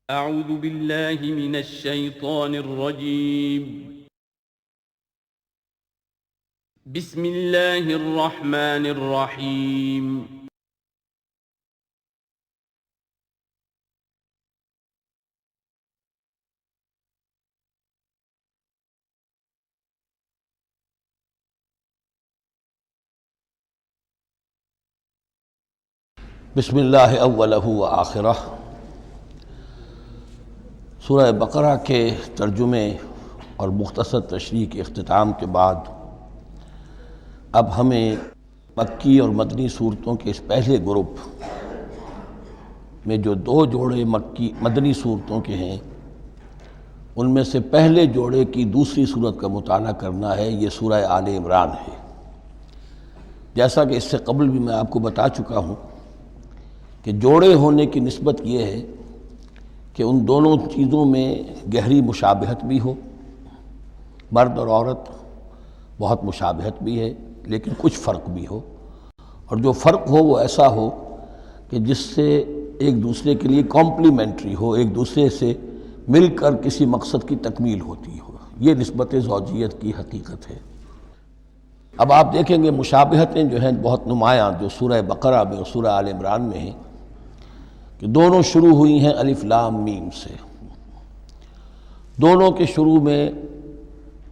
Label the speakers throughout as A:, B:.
A: اعوذ باللہ من الشیطان الرجیم بسم اللہ الرحمن الرحیم
B: بسم اللہ اولہ و آخرہ۔ سورہ بقرہ کے ترجمے اور مختصر تشریح کے اختتام کے بعد اب ہمیں مکی اور مدنی صورتوں کے اس پہلے گروپ میں جو دو جوڑے مدنی صورتوں کے ہیں ان میں سے پہلے جوڑے کی دوسری صورت کا مطالعہ کرنا ہے۔ یہ سورہ آل عمران ہے۔ جیسا کہ اس سے قبل بھی میں آپ کو بتا چکا ہوں کہ جوڑے ہونے کی نسبت یہ ہے کہ ان دونوں چیزوں میں گہری مشابہت بھی ہو، مرد اور عورت بہت مشابہت بھی ہے لیکن کچھ فرق بھی ہو، اور جو فرق ہو وہ ایسا ہو کہ جس سے ایک دوسرے کے لیے کمپلیمنٹری ہو، ایک دوسرے سے مل کر کسی مقصد کی تکمیل ہوتی ہو۔ یہ نسبت زوجیت کی حقیقت ہے۔ اب آپ دیکھیں گے مشابہتیں جو ہیں بہت نمایاں جو سورہ بقرہ میں اور سورہ آل عمران میں ہیں کہ دونوں شروع ہوئی ہیں الف لام میم سے۔ دونوں کے شروع میں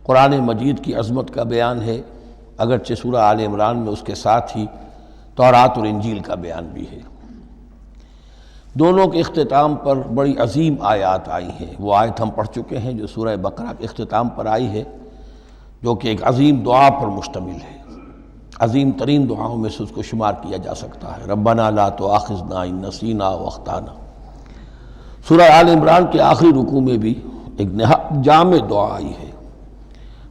B: قرآن مجید کی عظمت کا بیان ہے، اگرچہ سورہ آل عمران میں اس کے ساتھ ہی تورات اور انجیل کا بیان بھی ہے۔ دونوں کے اختتام پر بڑی عظیم آیات آئی ہیں۔ وہ آیت ہم پڑھ چکے ہیں جو سورہ بقرہ کے اختتام پر آئی ہے، جو کہ ایک عظیم دعا پر مشتمل ہے۔ عظیم ترین دعاؤں میں سے اس کو شمار کیا جا سکتا ہے، ربنا لا تؤاخذنا ان نسینا واخطانا۔ سورہ آل عمران کے آخری رکوع میں بھی ایک نہایت جامع دعا آئی ہے،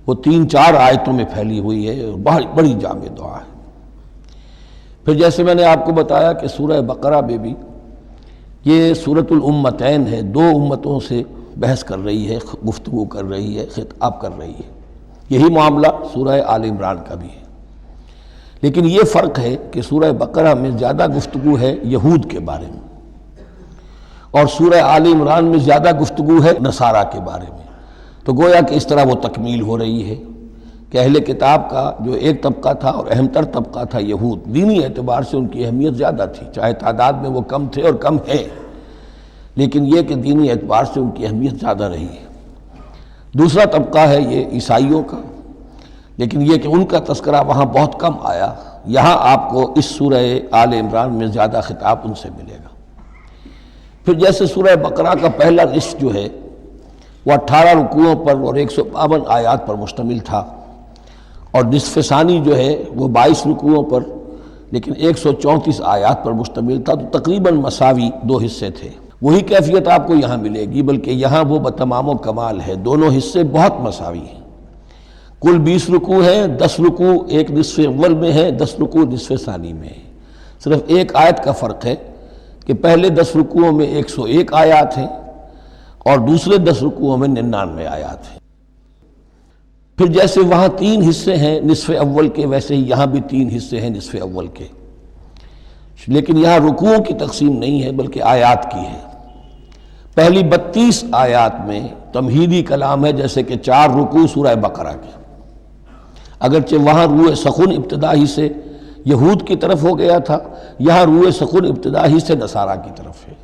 B: وہ 3-4 آیتوں میں پھیلی ہوئی ہے اور بڑی جامع دعا ہے۔ پھر جیسے میں نے آپ کو بتایا کہ سورہ بقرہ میں بھی یہ سورۃ الامتین ہے، دو امتوں سے بحث کر رہی ہے، گفتگو کر رہی ہے، خطاب کر رہی ہے۔ یہی معاملہ سورہ آل عمران کا بھی ہے، لیکن یہ فرق ہے کہ سورہ بقرہ میں زیادہ گفتگو ہے یہود کے بارے میں اور سورہ آل عمران میں زیادہ گفتگو ہے نصارہ کے بارے میں۔ تو گویا کہ اس طرح وہ تکمیل ہو رہی ہے کہ اہل کتاب کا جو ایک طبقہ تھا اور اہم تر طبقہ تھا یہود، دینی اعتبار سے ان کی اہمیت زیادہ تھی، چاہے تعداد میں وہ کم تھے اور کم ہیں، لیکن یہ کہ دینی اعتبار سے ان کی اہمیت زیادہ رہی ہے۔ دوسرا طبقہ ہے یہ عیسائیوں کا، لیکن یہ کہ ان کا تذکرہ وہاں بہت کم آیا، یہاں آپ کو اس سورہ آل عمران میں زیادہ خطاب ان سے ملے گا۔ پھر جیسے سورہ بقرہ کا پہلا نصف جو ہے وہ 18 رکوعوں پر اور 152 آیات پر مشتمل تھا، اور نصف ثانی جو ہے وہ 22 رکوعوں پر لیکن 134 آیات پر مشتمل تھا، تو تقریباً مساوی دو حصے تھے۔ وہی کیفیت آپ کو یہاں ملے گی، بلکہ یہاں وہ بتمام و کمال ہے، دونوں حصے بہت مساوی ہیں۔ کل 20 رکوع ہیں، 10 رکوع ایک نصف اول میں ہے، 10 رکوع نصف ثانی میں ہے۔ صرف ایک آیت کا فرق ہے کہ پہلے 10 رکوعوں میں 101 آیات ہیں اور دوسرے 10 رکوعوں میں 99 آیات ہیں۔ پھر جیسے وہاں 3 حصے ہیں نصف اول کے، ویسے ہی یہاں بھی 3 حصے ہیں نصف اول کے، لیکن یہاں رکوعوں کی تقسیم نہیں ہے بلکہ آیات کی ہے۔ پہلی 32 آیات میں تمہیدی کلام ہے، جیسے کہ 4 رکوع سورہ بقرہ کے، اگرچہ وہاں روح سخن ابتدا ہی سے یہود کی طرف ہو گیا تھا، یہاں روح سخن ابتدا ہی سے نصارہ کی طرف ہے،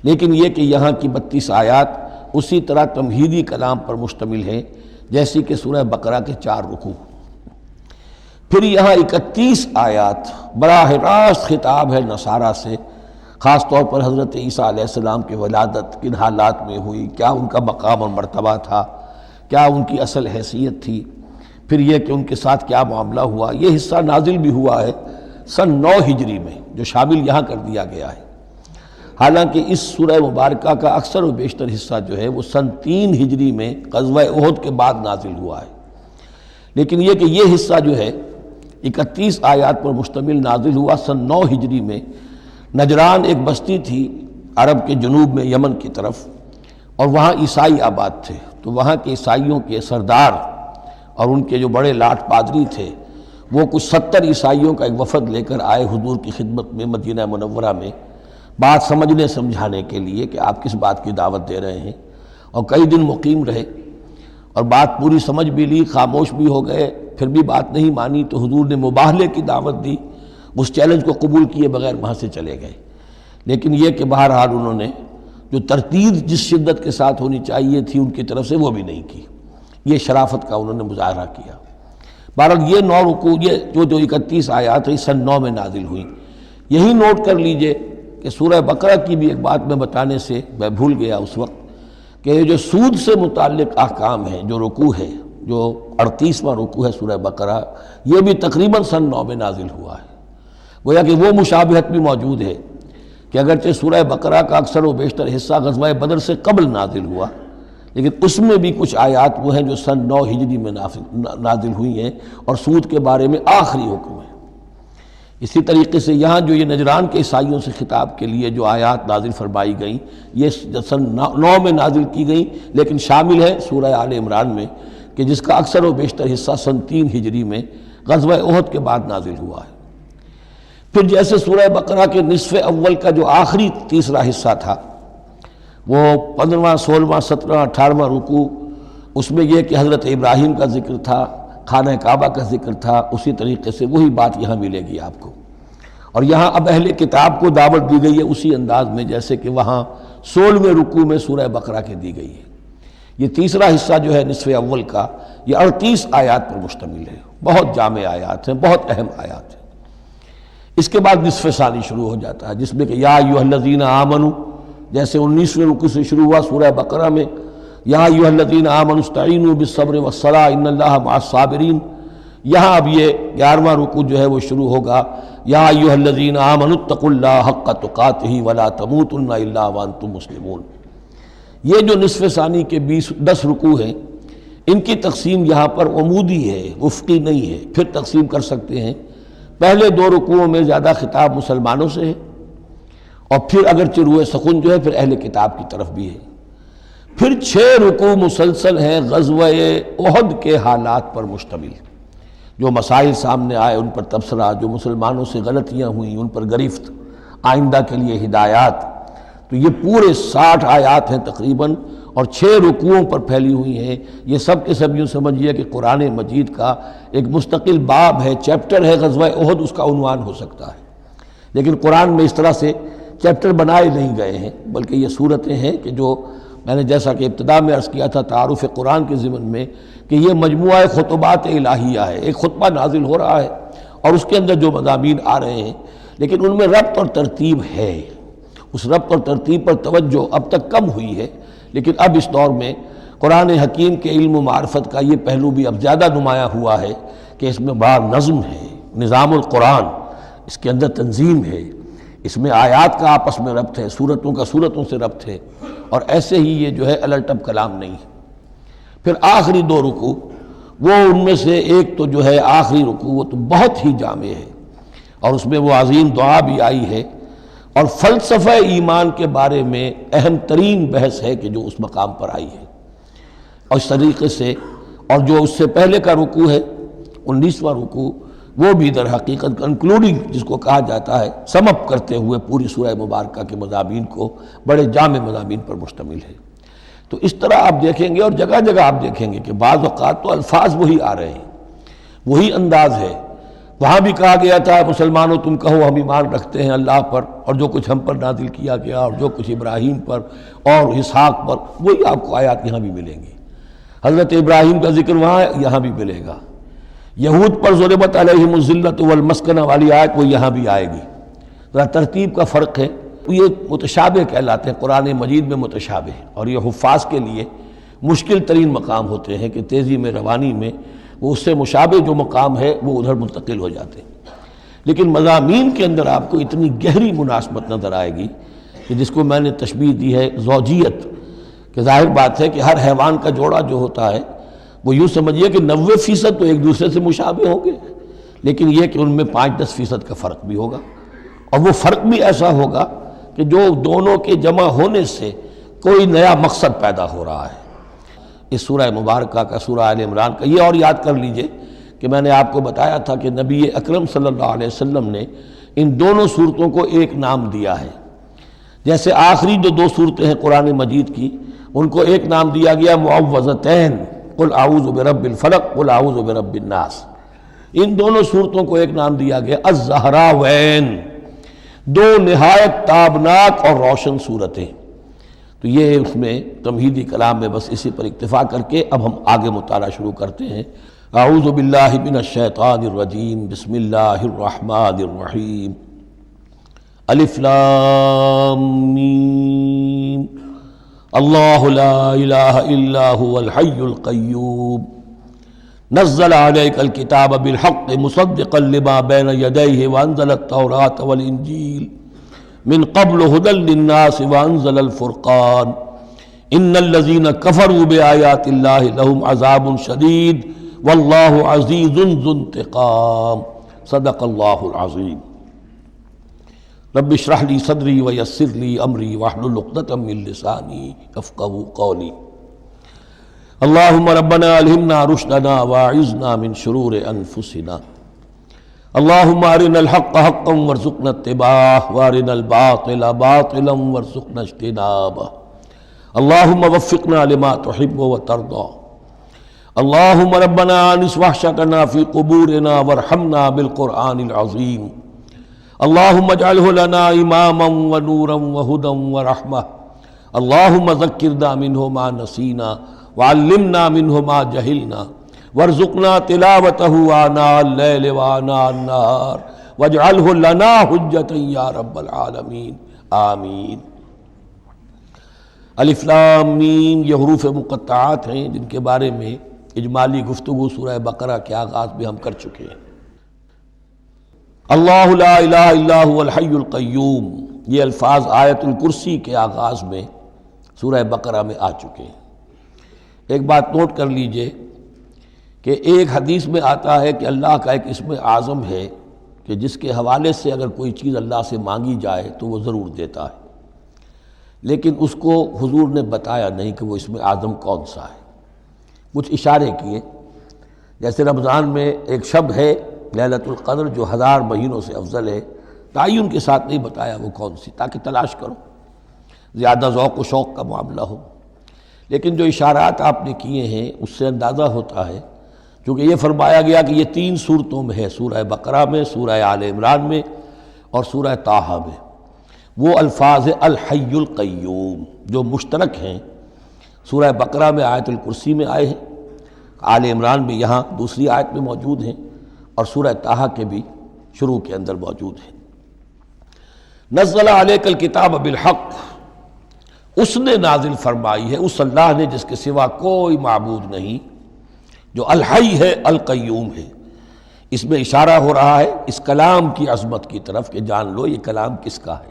B: لیکن یہ کہ یہاں کی 32 آیات اسی طرح تمہیدی کلام پر مشتمل ہے جیسی کہ سورہ بقرہ کے 4 رکوع۔ پھر یہاں 31 آیات براہ راست خطاب ہے نصارہ سے، خاص طور پر حضرت عیسیٰ علیہ السلام کی ولادت کن حالات میں ہوئی، کیا ان کا مقام اور مرتبہ تھا، کیا ان کی اصل حیثیت تھی، پھر یہ کہ ان کے ساتھ کیا معاملہ ہوا۔ یہ حصہ نازل بھی ہوا ہے سن 9 ہجری میں، جو شامل یہاں کر دیا گیا ہے، حالانکہ اس سورہ مبارکہ کا اکثر و بیشتر حصہ جو ہے وہ سن 3 ہجری میں غزوہ احد کے بعد نازل ہوا ہے، لیکن یہ کہ یہ حصہ جو ہے 31 آیات پر مشتمل نازل ہوا سن 9 ہجری میں۔ نجران ایک بستی تھی عرب کے جنوب میں یمن کی طرف، اور وہاں عیسائی آباد تھے، تو وہاں کے عیسائیوں کے سردار اور ان کے جو بڑے لاٹ پادری تھے وہ کچھ 70 عیسائیوں کا ایک وفد لے کر آئے حضور کی خدمت میں مدینہ منورہ میں بات سمجھنے سمجھانے کے لیے کہ آپ کس بات کی دعوت دے رہے ہیں، اور کئی دن مقیم رہے اور بات پوری سمجھ بھی لی، خاموش بھی ہو گئے، پھر بھی بات نہیں مانی تو حضور نے مباہلے کی دعوت دی، اس چیلنج کو قبول کیے بغیر وہاں سے چلے گئے۔ لیکن یہ کہ بہرحال انہوں نے جو ترتیب جس شدت کے ساتھ ہونی چاہیے تھی ان کی طرف سے وہ بھی نہیں کی، یہ شرافت کا انہوں نے مظاہرہ کیا۔ بہرحال یہ 9 رکوع، یہ جو 31 آیات ہیں سن 9 میں نازل ہوئیں۔ یہی نوٹ کر لیجئے کہ سورہ بقرہ کی بھی ایک بات میں بتانے سے میں بھول گیا اس وقت، کہ یہ جو سود سے متعلق احکام ہیں، جو رکوع ہے، جو 38واں رکوع ہے سورہ بقرہ، یہ بھی تقریباً سن 9 میں نازل ہوا ہے۔ گویا کہ وہ مشابہت بھی موجود ہے کہ اگرچہ سورہ بقرہ کا اکثر و بیشتر حصہ غزوہ بدر سے قبل نازل ہوا، لیکن اس میں بھی کچھ آیات وہ ہیں جو سن 9 ہجری میں نازل ہوئی ہیں اور سود کے بارے میں آخری حکم ہے۔ اسی طریقے سے یہاں جو یہ نجران کے عیسائیوں سے خطاب کے لیے جو آیات نازل فرمائی گئیں، یہ سن 9 میں نازل کی گئیں، لیکن شامل ہے سورہ آل عمران میں، کہ جس کا اکثر و بیشتر حصہ سن 3 ہجری میں غزوہ احد کے بعد نازل ہوا ہے۔ پھر جیسے سورہ بقرہ کے نصف اول کا جو آخری تیسرا حصہ تھا، وہ 15واں، 16واں، 17واں، 18واں رکوع، اس میں یہ کہ حضرت ابراہیم کا ذکر تھا، خانہ کعبہ کا ذکر تھا، اسی طریقے سے وہی بات یہاں ملے گی آپ کو۔ اور یہاں اب اہل کتاب کو دعوت دی گئی ہے اسی انداز میں جیسے کہ وہاں 16ویں رکوع میں سورہ بقرہ کے دی گئی ہے۔ یہ تیسرا حصہ جو ہے نصف اول کا، یہ 38 آیات پر مشتمل ہے، بہت جامع آیات ہیں، بہت اہم آیات ہیں۔ اس کے بعد نصف ثانی شروع ہو جاتا ہے جس میں کہ یا ایھا الذین آمنوا، جیسے 19ویں رکوع سے شروع ہوا سورہ بقرہ میں یا ایھا الذین آمنوا استعینوا بالصبر والصلاۃ ان اللہ مع الصابرین، یہاں اب یہ 11واں رکوع جو ہے وہ شروع ہوگا یا ایھا الذین آمنوا اتقوا اللہ حق تقاتہ ولا تموتن الا وانتم مسلمون۔ یہ جو نصف ثانی کے 10 رکوع ہیں، ان کی تقسیم یہاں پر عمودی ہے، افقی نہیں ہے۔ پھر تقسیم کر سکتے ہیں، پہلے 2 رکوعوں میں زیادہ خطاب مسلمانوں سے ہے، اور پھر اگرچہ روئے سخن جو ہے پھر اہل کتاب کی طرف بھی ہے۔ پھر 6 رکوع مسلسل ہیں غزوہ احد کے حالات پر مشتمل، جو مسائل سامنے آئے ان پر تبصرہ، جو مسلمانوں سے غلطیاں ہوئیں ان پر گرفت، آئندہ کے لیے ہدایات۔ تو یہ پورے 60 آیات ہیں تقریباً، اور 6 رکوعوں پر پھیلی ہوئی ہیں۔ یہ سب کے سب یوں سمجھیے کہ قرآن مجید کا ایک مستقل باب ہے، چیپٹر ہے، غزوہ احد اس کا عنوان ہو سکتا ہے، لیکن قرآن میں اس طرح سے چیپٹر بنائے نہیں گئے ہیں، بلکہ یہ صورتیں ہیں کہ جو میں نے جیسا کہ ابتدا میں عرض کیا تھا تعارف قرآن کے ضمن میں، کہ یہ مجموعہ خطبات الہیہ ہے، ایک خطبہ نازل ہو رہا ہے اور اس کے اندر جو مضامین آ رہے ہیں، لیکن ان میں ربط اور ترتیب ہے۔ اس ربط اور ترتیب پر توجہ اب تک کم ہوئی ہے، لیکن اب اس دور میں قرآن حکیم کے علم و معرفت کا یہ پہلو بھی اب زیادہ نمایاں ہوا ہے کہ اس میں بڑا نظم ہے، نظام القرآن، اس کے اندر تنظیم ہے، اس میں آیات کا آپس میں ربط ہے، سورتوں کا سورتوں سے ربط ہے، اور ایسے ہی یہ جو ہے الٹپ کلام نہیں ہے۔ پھر آخری 2 رکوع، وہ ان میں سے ایک تو جو ہے آخری رکوع وہ تو بہت ہی جامع ہے، اور اس میں وہ عظیم دعا بھی آئی ہے، اور فلسفہ ایمان کے بارے میں اہم ترین بحث ہے کہ جو اس مقام پر آئی ہے۔ اور اس طریقے سے، اور جو اس سے پہلے کا رکوع ہے 19واں رکوع، وہ بھی در حقیقت کنکلوڈنگ جس کو کہا جاتا ہے، سم اپ کرتے ہوئے پوری سورہ مبارکہ کے مضامین کو، بڑے جامع مضامین پر مشتمل ہے۔ تو اس طرح آپ دیکھیں گے، اور جگہ جگہ آپ دیکھیں گے کہ بعض اوقات تو الفاظ وہی آ رہے ہیں، وہی انداز ہے۔ وہاں بھی کہا گیا تھا مسلمانوں تم کہو ہم ایمان رکھتے ہیں اللہ پر اور جو کچھ ہم پر نازل کیا گیا اور جو کچھ ابراہیم پر اور اسحاق پر، وہی آپ کو آیات یہاں بھی ملیں گی۔ حضرت ابراہیم کا ذکر وہاں یہاں بھی ملے گا۔ یہود پر ضربت علیہم الذلۃ والمسکنہ والی آیت وہ یہاں بھی آئے گی۔ ذرا ترتیب کا فرق ہے، یہ متشابہ کہلاتے ہیں قرآن مجید میں، متشابہ، اور یہ حفاظ کے لیے مشکل ترین مقام ہوتے ہیں کہ تیزی میں، روانی میں وہ اس سے مشابہ جو مقام ہے وہ ادھر منتقل ہو جاتے ہیں۔ لیکن مضامین کے اندر آپ کو اتنی گہری مناسبت نظر آئے گی کہ جس کو میں نے تشبیہ دی ہے زوجیت، کہ ظاہر بات ہے کہ ہر حیوان کا جوڑا جو ہوتا ہے وہ یوں سمجھیے کہ 90% تو ایک دوسرے سے مشابہ ہوں گے، لیکن یہ کہ ان میں 5-10% کا فرق بھی ہوگا، اور وہ فرق بھی ایسا ہوگا کہ جو دونوں کے جمع ہونے سے کوئی نیا مقصد پیدا ہو رہا ہے۔ اس سورہ مبارکہ کا، سورہ آل عمران کا، یہ اور یاد کر لیجئے کہ میں نے آپ کو بتایا تھا کہ نبی اکرم صلی اللہ علیہ وسلم نے ان دونوں صورتوں کو ایک نام دیا ہے، جیسے آخری جو دو صورتیں ہیں قرآن مجید کی، ان کو ایک نام دیا گیا معوذتین، قل اعوذ برب الفلق قل اعوذ برب الناس، ان دونوں صورتوں کو ایک نام دیا گیا الزہراوین، دو نہایت تابناک اور روشن صورتیں۔ تو یہ اس میں تمہیدی کلام میں بس اسی پر اکتفا کر کے اب ہم آگے مطالعہ شروع کرتے ہیں۔ اعوذ باللہ من الشیطان الرجیم، بسم اللہ الرحمن الرحیم، الف لام میم، اللہ لا الہ الا هو الحی القیوم، نزل علیک الکتاب بالحق مصدقا لما بین یدیہ وانزل التوراۃ والانجیل من قبل هدى للناس وانزل الفرقان ان الذین کفروا بآیات اللہ لهم عذاب شدید واللہ عزیز ذو انتقام، صدق اللہ العظیم۔ رب اشرح لی صدری ویسر لی امری واحلل عقدۃ من لسانی یفقہوا قولی۔ اللہم ربنا الہمنا رشدنا واعذنا من شرور انفسنا، اللہم ارنا الحق حقا وارزقنا اتباعہ وارنا الباطل باطلا وارزقنا اجتنابہ، اللہم وفقنا لما تحب وترضى، اللہم ربنا آنس وحشتنا فی قبورنا وارحمنا بالقرآن العظیم، اللہم اجعلہ لنا اماما ونورا وہدا ورحمہ، اللہم ذکرنا منہ ما نسینا وعلمنا منہ ما جہلنا وارزقنا تلاوتہ آناء اللیل وآناء النہار واجعلہ لنا حجتا یا رب العالمین، آمین۔ الف لام میم یہ حروف مقطعات ہیں جن کے بارے میں اجمالی گفتگو سورہ بقرہ کے آغاز میں ہم کر چکے ہیں۔ اللہ لا الہ الا هو الحی القیوم، یہ الفاظ آیت الکرسی کے آغاز میں سورہ بقرہ میں آ چکے ہیں۔ ایک بات نوٹ کر لیجئے کہ ایک حدیث میں آتا ہے کہ اللہ کا ایک اسم اعظم ہے کہ جس کے حوالے سے اگر کوئی چیز اللہ سے مانگی جائے تو وہ ضرور دیتا ہے، لیکن اس کو حضور نے بتایا نہیں کہ وہ اسم اعظم کون سا ہے، کچھ اشارے کیے، جیسے رمضان میں ایک شب ہے لیلۃ القدر جو 1000 مہینوں سے افضل ہے، تعین کے ساتھ نہیں بتایا وہ کون سی، تاکہ تلاش کرو، زیادہ ذوق و شوق کا معاملہ ہو، لیکن جو اشارات آپ نے کیے ہیں اس سے اندازہ ہوتا ہے، چونکہ یہ فرمایا گیا کہ یہ 3 صورتوں میں ہے، سورہ بقرہ میں، سورہ آل عمران میں اور سورہ طٰہٰ میں، وہ الفاظ الحی القیوم جو مشترک ہیں، سورہ بقرہ میں آیت الکرسی میں آئے ہیں، آل عمران میں یہاں دوسری آیت میں موجود ہیں، اور سورہ طٰہٰ کے بھی شروع کے اندر موجود ہیں۔ نزل علیک الکتاب بالحق، اس نے نازل فرمائی ہے، اس اللہ نے جس کے سوا کوئی معبود نہیں، جو الحی ہے القیوم ہے۔ اس میں اشارہ ہو رہا ہے اس کلام کی عظمت کی طرف کہ جان لو یہ کلام کس کا ہے،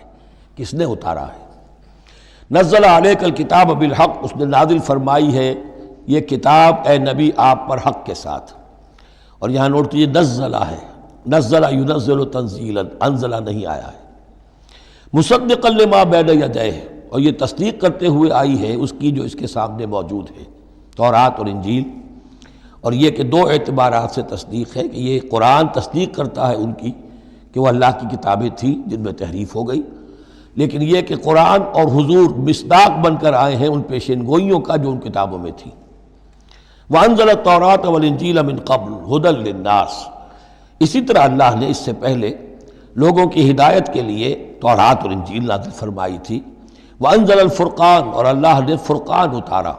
B: کس نے اتارا ہے۔ نزل علیک الکتاب بالحق، اس نے نازل فرمائی ہے یہ کتاب اے نبی آپ پر حق کے ساتھ، اور یہاں نوٹ کیجیے نزلہ ہے، نزلہ ینزل تنزیلا، انزلہ نہیں آیا ہے، مصدقا لما بین یدیہ، اور یہ تصدیق کرتے ہوئے آئی ہے اس کی جو اس کے سامنے موجود ہے، تورات اور انجیل۔ اور یہ کہ 2 اعتبارات سے تصدیق ہے کہ یہ قرآن تصدیق کرتا ہے ان کی کہ وہ اللہ کی کتابیں تھیں جن میں تحریف ہو گئی، لیکن یہ کہ قرآن اور حضور مصداق بن کر آئے ہیں ان پیشین گوئیوں کا جو ان کتابوں میں تھی۔ وَأَنزَلَ التَّوْرَاةَ وَالْإِنْجِيلَ مِنْ قَبْلُ هُدًى لِلنَّاسِ، اسی طرح اللہ نے اس سے پہلے لوگوں کی ہدایت کے لیے تورات اور انجیل نازل فرمائی تھی۔ وَأَنزَلَ الْفُرْقَانَ، اور اللہ نے فرقان اتارا،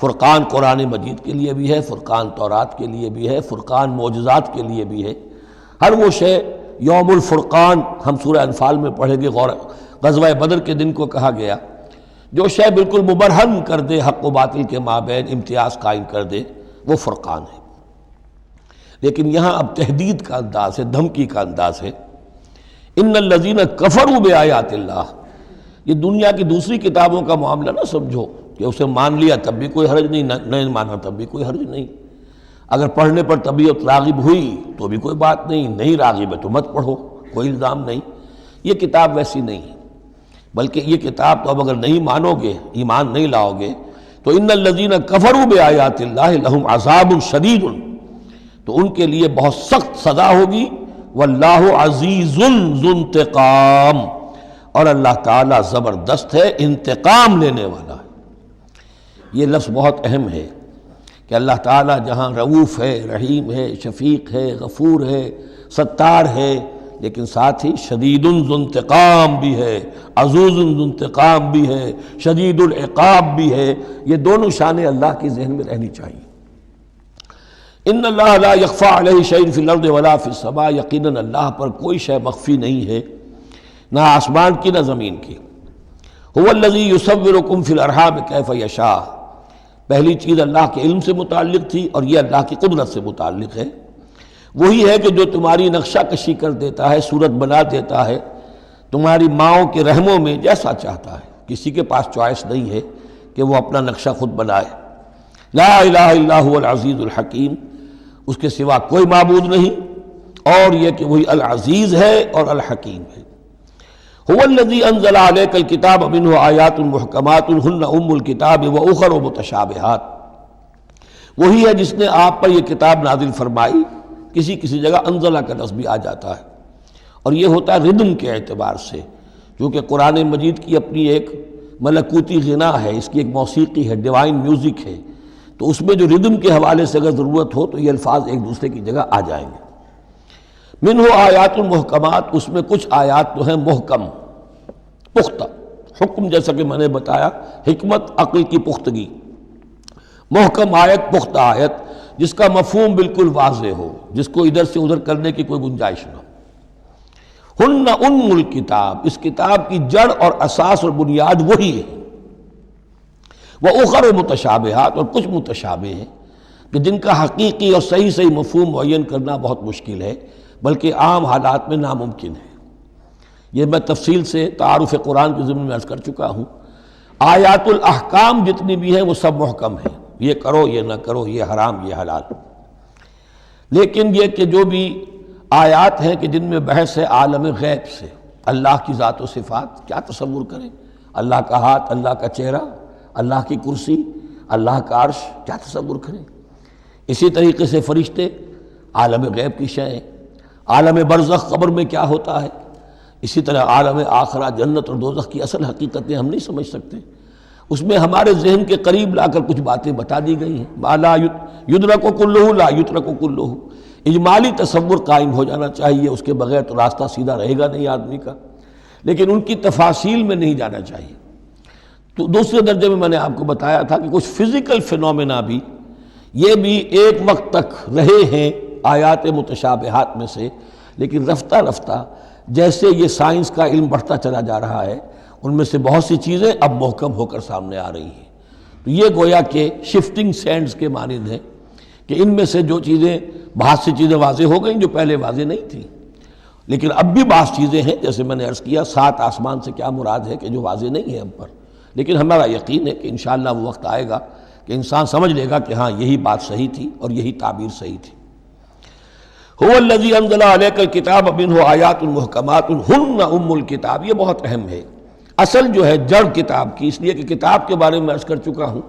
B: فرقان قرآن مجید کے لیے بھی ہے، فرقان تورات کے لیے بھی ہے، فرقان معجزات کے لیے بھی ہے۔ ہر وہ شے یوم الفرقان ہم سورہ انفال میں پڑھیں گے، غزوہ بدر کے دن کو کہا گیا، جو شے بالکل مبرہن کر دے حق و باطل کے مابین امتیاز قائم کر دے وہ فرقان ہے۔ لیکن یہاں اب تہدید کا انداز ہے، دھمکی کا انداز ہے۔ ان الذین کفروا بآیات اللہ، یہ دنیا کی دوسری کتابوں کا معاملہ نہ سمجھو کہ اسے مان لیا تب بھی کوئی حرج نہیں، نہیں مانا تب بھی کوئی حرج نہیں، اگر پڑھنے پر طبیعت راغب ہوئی تو بھی کوئی بات نہیں، نہیں راغب ہے تو مت پڑھو، کوئی الزام نہیں۔ یہ کتاب ویسی نہیں ہے، بلکہ یہ کتاب تو اب اگر نہیں مانو گے، ایمان نہیں لاؤ گے تو ان الذین کفروا بآیات اللہ لہم عذاب شدید، تو ان کے لیے بہت سخت سزا ہوگی۔ واللہ عزیز ذو انتقام، اور اللہ تعالیٰ زبردست ہے، انتقام لینے والا ہے۔ یہ لفظ بہت اہم ہے کہ اللہ تعالیٰ جہاں رؤوف ہے، رحیم ہے، شفیق ہے، غفور ہے، ستار ہے، لیکن ساتھ ہی شدید ذو انتقام بھی ہے، عزوز ذو انتقام بھی ہے، شدید العقاب بھی ہے۔ یہ دونوں شانیں اللہ کی ذہن میں رہنی چاہیے۔ ان اللہ لا یخفی علیہ شیء فی الارض ولا فی السماء، یقیناً اللہ پر کوئی شے مخفی نہیں ہے، نہ آسمان کی نہ زمین کی۔ هو الذی یصورکم فی الارحام کیف یشاء، پہلی چیز اللہ کے علم سے متعلق تھی، اور یہ اللہ کی قدرت سے متعلق ہے۔ وہی ہے کہ جو تمہاری نقشہ کشی کر دیتا ہے، صورت بنا دیتا ہے تمہاری ماؤں کے رحموں میں جیسا چاہتا ہے۔ کسی کے پاس چوائس نہیں ہے کہ وہ اپنا نقشہ خود بنائے۔ لا الہ الا هو العزیز الحکیم، اس کے سوا کوئی معبود نہیں، اور یہ کہ وہی العزیز ہے اور الحکیم ہے۔ هو الذی انزل علیک الکتاب منہ آیات محکمات ہن ام الکتاب واخر متشابہات، وہی ہے جس نے آپ پر یہ کتاب نازل فرمائی۔ کسی کسی جگہ انزلہ کا لفظ بھی آ جاتا ہے، اور یہ ہوتا ہے ردم کے اعتبار سے، کیونکہ قرآن مجید کی اپنی ایک ملکوتی غنا ہے، اس کی ایک موسیقی ہے، ڈیوائن میوزک ہے، تو اس میں جو ردم کے حوالے سے اگر ضرورت ہو تو یہ الفاظ ایک دوسرے کی جگہ آ جائیں گے۔ منہ آیات المحکمات، اس میں کچھ آیات تو ہیں محکم، پختہ، حکم جیسا کہ میں نے بتایا، حکمت عقل کی پختگی، محکم آیت، پختہ آیت جس کا مفہوم بالکل واضح ہو، جس کو ادھر سے ادھر کرنے کی کوئی گنجائش نہ ہو۔ ہن ام الکتاب، اس کتاب کی جڑ اور اساس اور بنیاد وہی ہے۔ وَأُخَرُ متشابہات، اور کچھ متشابہ ہیں کہ جن کا حقیقی اور صحیح مفہوم معین کرنا بہت مشکل ہے، بلکہ عام حالات میں ناممکن ہے۔ یہ میں تفصیل سے تعارف قرآن کے ضمن میں عرض کر چکا ہوں۔ آیات الاحکام جتنی بھی ہیں وہ سب محکم ہیں، یہ کرو یہ نہ کرو، یہ حرام یہ حلال۔ لیکن یہ کہ جو بھی آیات ہیں کہ جن میں بحث ہے عالم غیب سے، اللہ کی ذات و صفات، کیا تصور کریں؟ اللہ کا ہاتھ، اللہ کا چہرہ، اللہ کی کرسی، اللہ کا عرش، کیا تصور کریں؟ اسی طریقے سے فرشتے، عالم غیب کی شیئیں، عالم برزخ قبر میں کیا ہوتا ہے، اسی طرح عالم آخرہ جنت اور دوزخ کی اصل حقیقتیں ہم نہیں سمجھ سکتے۔ اس میں ہمارے ذہن کے قریب لا کر کچھ باتیں بتا دی گئی ہیں۔ ما لا یدرک کلہ لا یترک کلہ، اجمالی تصور قائم ہو جانا چاہیے، اس کے بغیر تو راستہ سیدھا رہے گا نہیں آدمی کا، لیکن ان کی تفاصیل میں نہیں جانا چاہیے۔ تو دوسرے درجے میں نے آپ کو بتایا تھا کہ کچھ فزیکل فینومینا بھی یہ بھی ایک وقت تک رہے ہیں آیات متشابہات میں سے، لیکن رفتہ رفتہ جیسے یہ سائنس کا علم بڑھتا چلا جا رہا ہے، ان میں سے بہت سی چیزیں اب محکم ہو کر سامنے آ رہی ہیں۔ تو یہ گویا کہ شفٹنگ سینڈز کے مانند ہے کہ ان میں سے جو چیزیں، بہت سی چیزیں واضح ہو گئیں جو پہلے واضح نہیں تھیں، لیکن اب بھی بعض چیزیں ہیں، جیسے میں نے عرض کیا 7 آسمان سے کیا مراد ہے کہ جو واضح نہیں ہے ہم پر، لیکن ہمارا یقین ہے کہ انشاءاللہ وہ وقت آئے گا کہ انسان سمجھ لے گا کہ ہاں یہی بات صحیح تھی اور یہی تعبیر صحیح تھی۔ هو الذی انزل علیک الکتاب منہ آیات محکمات ہن ام الکتاب، یہ بہت اہم ہے۔ اصل جو ہے جڑ کتاب کی، اس لیے کہ کتاب کے بارے میں عرض کر چکا ہوں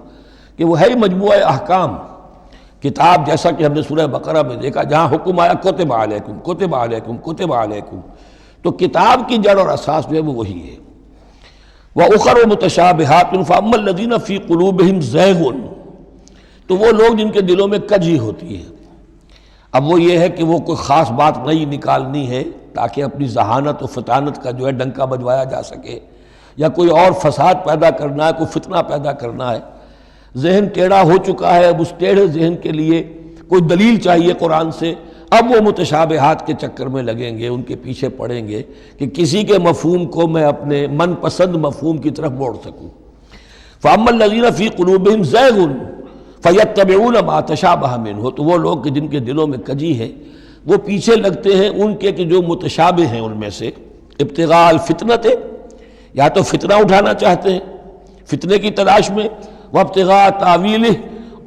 B: کہ وہ ہے مجموعہ احکام۔ کتاب جیسا کہ ہم نے سورہ بقرہ میں دیکھا، جہاں حکم آیا کتب علیکم کتب علیکم کتب علیکم، تو کتاب کی جڑ اور اساس جو ہے وہ وہی ہے۔ وَأُخَرُ مُتَشَابِهَاتٌ فَأَمَّا الَّذِينَ فِي قُلُوبِهِمْ زَيْغٌ، تو وہ لوگ جن کے دلوں میں کجی ہوتی ہے۔ اب وہ یہ ہے کہ وہ کوئی خاص بات نہیں نکالنی ہے تاکہ اپنی ذہانت و فطانت کا جو ہے ڈنکا بجوایا جا سکے، یا کوئی اور فساد پیدا کرنا ہے، کوئی فتنہ پیدا کرنا ہے، ذہن ٹیڑھا ہو چکا ہے، اب اس ٹیڑھے ذہن کے لیے کوئی دلیل چاہیے قرآن سے، اب وہ متشابہات کے چکر میں لگیں گے، ان کے پیچھے پڑیں گے کہ کسی کے مفہوم کو میں اپنے من پسند مفہوم کی طرف موڑ سکوں۔ فَأَمَّا الَّذِينَ فِي قُلُوبِهِمْ زَيْغٌ فَيَتَّبِعُونَ مَا تَشَابَهَ مِنْهُ، تو وہ لوگ کہ جن کے دلوں میں کجی ہے وہ پیچھے لگتے ہیں ان کے کہ جو متشابہ ہیں ان میں سے، ابتغاء الفتنۃ، یا تو فتنہ اٹھانا چاہتے ہیں فتنے کی تلاش میں، وابتغاء تاویلہ،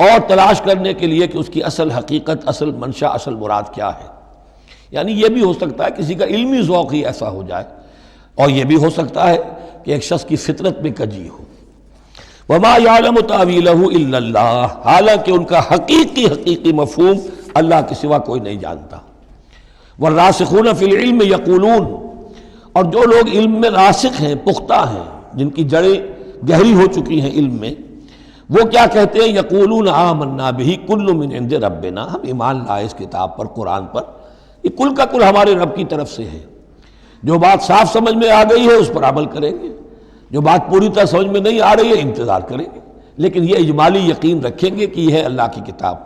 B: اور تلاش کرنے کے لیے کہ اس کی اصل حقیقت، اصل منشا، اصل مراد کیا ہے۔ یعنی یہ بھی ہو سکتا ہے کسی کا علمی ذوق ہی ایسا ہو جائے، اور یہ بھی ہو سکتا ہے کہ ایک شخص کی فطرت میں کجی ہو۔ وَمَا يَعْلَمُ تَأْوِيلَهُ إِلَّا اللَّهُ، حالانکہ ان کا حقیقی مفہوم اللہ کے سوا کوئی نہیں جانتا۔ وَالرَّاسِخُونَ فِي الْعِلْمِ يَقُولُونَ، اور جو لوگ علم میں راسخ ہیں، پختہ ہیں، جن کی جڑیں گہری ہو چکی ہیں علم میں، وہ کیا کہتے ہیں؟ یقولون آمنا بہ کل من عند ربنا، ہم ایمان لائے اس کتاب پر، قرآن پر، یہ کل کا کل ہمارے رب کی طرف سے ہے۔ جو بات صاف سمجھ میں آ گئی ہے اس پر عمل کریں گے، جو بات پوری طرح سمجھ میں نہیں آ رہی ہے انتظار کریں گے، لیکن یہ اجمالی یقین رکھیں گے کہ یہ ہے اللہ کی کتاب۔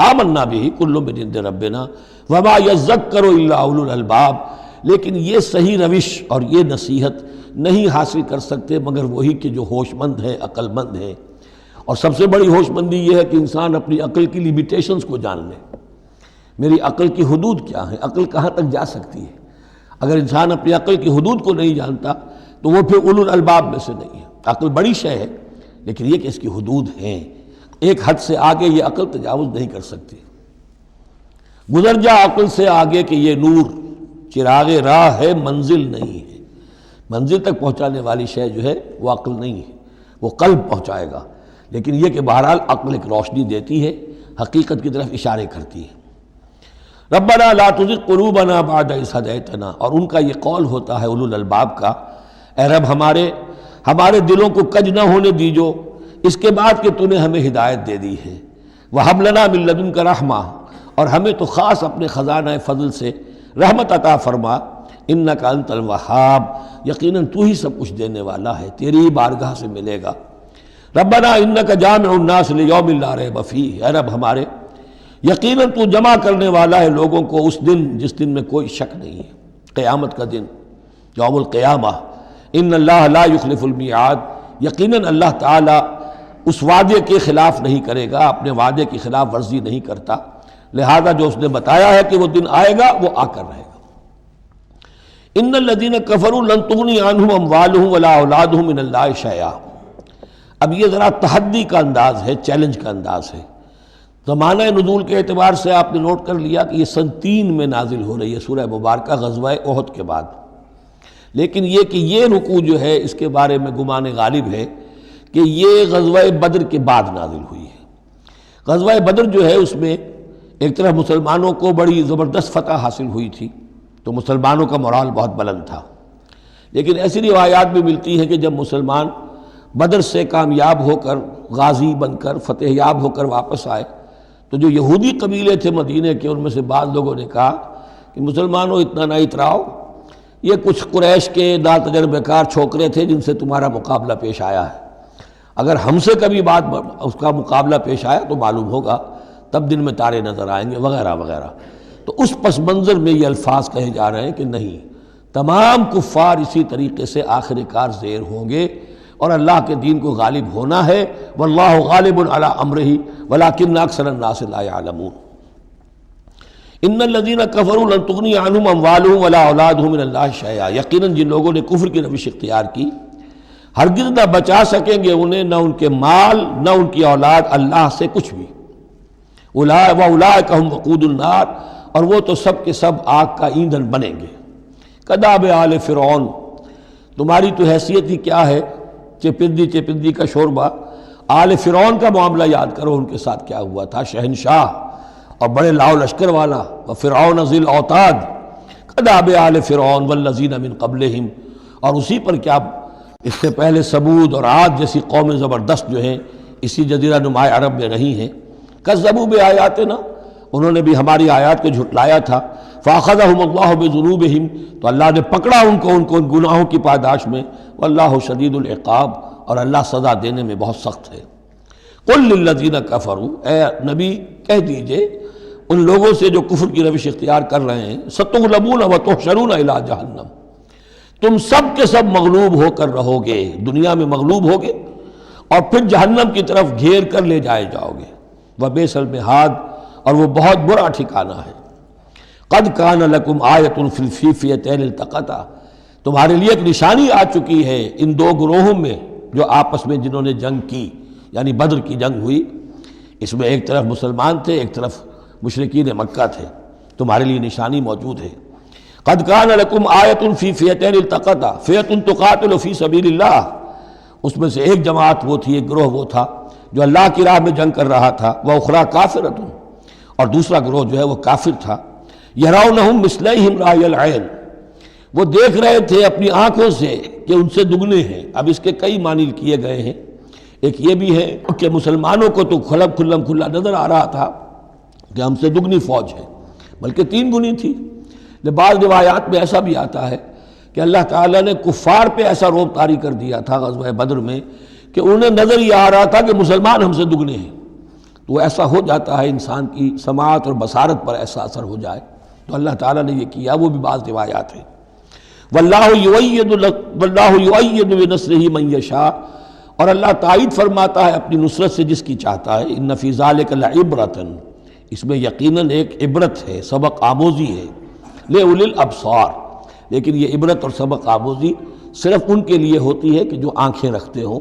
B: آمنا بہ کل من عند ربنا وما یذکر الا اولو الالباب، لیکن یہ صحیح روش اور یہ نصیحت نہیں حاصل کر سکتے مگر وہی کہ جو ہوش مند ہیں، عقل مند ہیں۔ اور سب سے بڑی ہوش مندی یہ ہے کہ انسان اپنی عقل کی لیمیٹیشنز کو جان لے، میری عقل کی حدود کیا ہیں، عقل کہاں تک جا سکتی ہے۔ اگر انسان اپنی عقل کی حدود کو نہیں جانتا تو وہ پھر اولو الالباب میں سے نہیں ہے۔ عقل بڑی شے ہے لیکن یہ کہ اس کی حدود ہیں، ایک حد سے آگے یہ عقل تجاوز نہیں کر سکتی۔ گزر جا عقل سے آگے کہ یہ نور چراغ راہ ہے، منزل نہیں ہے۔ منزل تک پہنچانے والی شے جو ہے وہ عقل نہیں ہے، وہ قلب پہنچائے گا، لیکن یہ کہ بہرحال عقل ایک روشنی دیتی ہے، حقیقت کی طرف اشارے کرتی ہے۔ ربنا لا تزغ قلوبنا بعد اذ ہدیتنا، اور ان کا یہ قول ہوتا ہے اولو الالباب کا، اے رب ہمارے دلوں کو کج نہ ہونے دیجو اس کے بعد کہ تو نے ہمیں ہدایت دے دی ہے۔ وہب لنا من لدنک رحمہ، اور ہمیں تو خاص اپنے خزانہ فضل سے رحمت عطا فرما، انک انت الوہاب، یقیناً تو ہی سب کچھ دینے والا ہے، تیری ہی بارگاہ سے ملے گا۔ ربنا انک جامع الناس لیوم لا ریب فیہ، اے رب ہمارے یقیناً تو جمع کرنے والا ہے لوگوں کو اس دن جس دن میں کوئی شک نہیں ہے، قیامت کا دن، یوم القیامہ۔ ان اللہ لا یخلف المیعاد، یقیناً اللہ تعالیٰ اس وعدے کے خلاف نہیں کرے گا، اپنے وعدے کی خلاف ورزی نہیں کرتا، لہذا جو اس نے بتایا ہے کہ وہ دن آئے گا وہ آ کر رہے گا۔ ان الذین کفروا لن تغنی عنہم اموالہم ولا اولادہم من اللہ شیئا، اب یہ ذرا تحدی کا انداز ہے، چیلنج کا انداز ہے۔ زمانہ نزول کے اعتبار سے آپ نے نوٹ کر لیا کہ یہ سن 3 میں نازل ہو رہی ہے سورہ مبارکہ غزوہ احد کے بعد، لیکن یہ کہ یہ رکوع جو ہے اس کے بارے میں گمان غالب ہے کہ یہ غزوہ بدر کے بعد نازل ہوئی ہے۔ غزوہ بدر جو ہے اس میں ایک طرف مسلمانوں کو بڑی زبردست فتح حاصل ہوئی تھی تو مسلمانوں کا مورال بہت بلند تھا، لیکن ایسی روایات بھی ملتی ہیں کہ جب مسلمان بدر سے کامیاب ہو کر، غازی بن کر، فتح یاب ہو کر واپس آئے تو جو یہودی قبیلے تھے مدینے کے، ان میں سے بعض لوگوں نے کہا کہ مسلمانوں اتنا نہ اتراؤ، یہ کچھ قریش کے ناتجربہ کار چھوکرے تھے جن سے تمہارا مقابلہ پیش آیا ہے، اگر ہم سے کبھی بات اس کا مقابلہ پیش آیا تو معلوم ہوگا، تب دن میں تارے نظر آئیں گے وغیرہ وغیرہ۔ تو اس پس منظر میں یہ الفاظ کہے جا رہے ہیں کہ نہیں، تمام کفار اسی طریقے سے آخر کار زیر ہوں گے اور اللہ کے دین کو غالب ہونا ہے، واللہ غالب علی امرہ ولکن اکثر الناس لا یعلمون۔ ان الذین کفروا لن تغنی عنہم اموالہم ولا اولادہم من اللہ شیئا، یقیناً جن لوگوں نے کفر کی روش اختیار کی ہرگز نہ بچا سکیں گے انہیں، نہ ان کے مال نہ ان کی اولاد اللہ سے کچھ بھی۔ اولئک ھم وقود النار، اور وہ تو سب کے سب آگ کا ایندھن بنیں گے۔ کداب آل فرعون، تمہاری تو حیثیت ہی کیا ہے، چپندی کا شوربہ۔ آل فرعون کا معاملہ یاد کرو، ان کے ساتھ کیا ہوا تھا، شہنشاہ اور بڑے لاؤ لشکر والا، وفرعون ذی الاوتاد، کداب آل فرعون والذین من قبلہم، اور اسی پر کیا اس سے پہلے ثمود اور عاد جیسی قومیں زبردست جو ہیں اسی جزیرہ نما عرب میں رہی ہیں۔ کذبوا بآیاتنا، انہوں نے بھی ہماری آیات کو جھٹلایا تھا۔ فاخذہم اللہ بذنوبہم، تو اللہ نے پکڑا ان کو ان گناہوں کی پاداش میں۔ واللہ شدید العقاب، اور اللہ سزا دینے میں بہت سخت ہے۔ قل للذین کفروا، اے نبی کہہ دیجئے ان لوگوں سے جو کفر کی روش اختیار کر رہے ہیں، ستغلبون وتحشرون الی جہنم، تم سب کے سب مغلوب ہو کر رہو گے، دنیا میں مغلوب ہوگے اور پھر جہنم کی طرف گھیر کر لے جائے جاؤ گے۔ وبئس المہاد، اور وہ بہت برا ٹھکانہ ہے۔ قد کان لکم آیۃ فی الفئتین التقطا، تمہارے لیے ایک نشانی آ چکی ہے ان 2 گروہوں میں جو آپس میں جنہوں نے جنگ کی، یعنی بدر کی جنگ ہوئی، اس میں ایک طرف مسلمان تھے ایک طرف مشرکین مکہ تھے، تمہارے لیے نشانی موجود ہے۔ قد کان لکم آیۃ فی فئتین التقطا، فئۃ تقاتل فی سبیل اللہ، اس میں سے ایک جماعت وہ تھی، ایک گروہ وہ تھا جو اللہ کی راہ میں جنگ کر رہا تھا، وأخری کافرۃ، اور دوسرا گروہ جو ہے وہ کافر تھا۔ یرونہم مثلیہم رأی العین، وہ دیکھ رہے تھے اپنی آنکھوں سے کہ ان سے دگنے ہیں۔ اب اس کے کئی معنی کیے گئے ہیں۔ ایک یہ بھی ہے کہ مسلمانوں کو تو کھلا نظر آ رہا تھا کہ ہم سے دگنی فوج ہے، بلکہ 3 گنی تھی۔ بعض روایات میں ایسا بھی آتا ہے کہ اللہ تعالیٰ نے کفار پہ ایسا رعب طاری کر دیا تھا غزوہ بدر میں کہ انہیں نظر یہ آ رہا تھا کہ مسلمان ہم سے دگنے ہیں۔ تو ایسا ہو جاتا ہے، انسان کی سماعت اور بصارت پر ایسا اثر ہو جائے، تو اللہ تعالیٰ نے یہ کیا، وہ بھی بعض روایات ہیں۔ واللہ یؤید بنصرہ من یشاء، اور اللہ تائید فرماتا ہے اپنی نصرت سے جس کی چاہتا ہے۔ ان فی ذلک لعبرۃ، اس میں یقیناً ایک عبرت ہے، سبق آموزی ہے، لأولی الابصار، لیکن یہ عبرت اور سبق آموزی صرف ان کے لیے ہوتی ہے کہ جو آنکھیں رکھتے ہوں،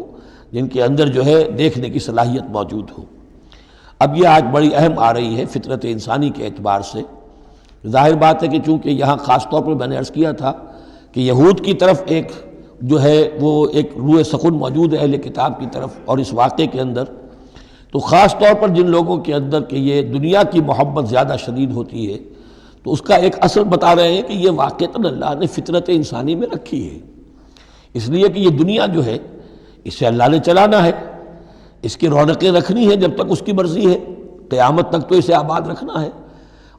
B: جن کے اندر جو ہے دیکھنے کی صلاحیت موجود ہو۔ اب یہ آج بڑی اہم آ رہی ہے فطرت انسانی کے اعتبار سے۔ ظاہر بات ہے کہ چونکہ یہاں خاص طور پر میں نے عرض کیا تھا کہ یہود کی طرف ایک جو ہے وہ ایک روح سخن موجود ہے اہل کتاب کی طرف، اور اس واقعے کے اندر تو خاص طور پر جن لوگوں کے اندر کہ یہ دنیا کی محبت زیادہ شدید ہوتی ہے، تو اس کا ایک اثر بتا رہے ہیں کہ یہ واقعتاً اللہ نے فطرت انسانی میں رکھی ہے، اس لیے کہ یہ دنیا جو ہے اسے اللہ نے چلانا ہے، اس کی رونقیں رکھنی ہے جب تک اس کی مرضی ہے، قیامت تک تو اسے آباد رکھنا ہے۔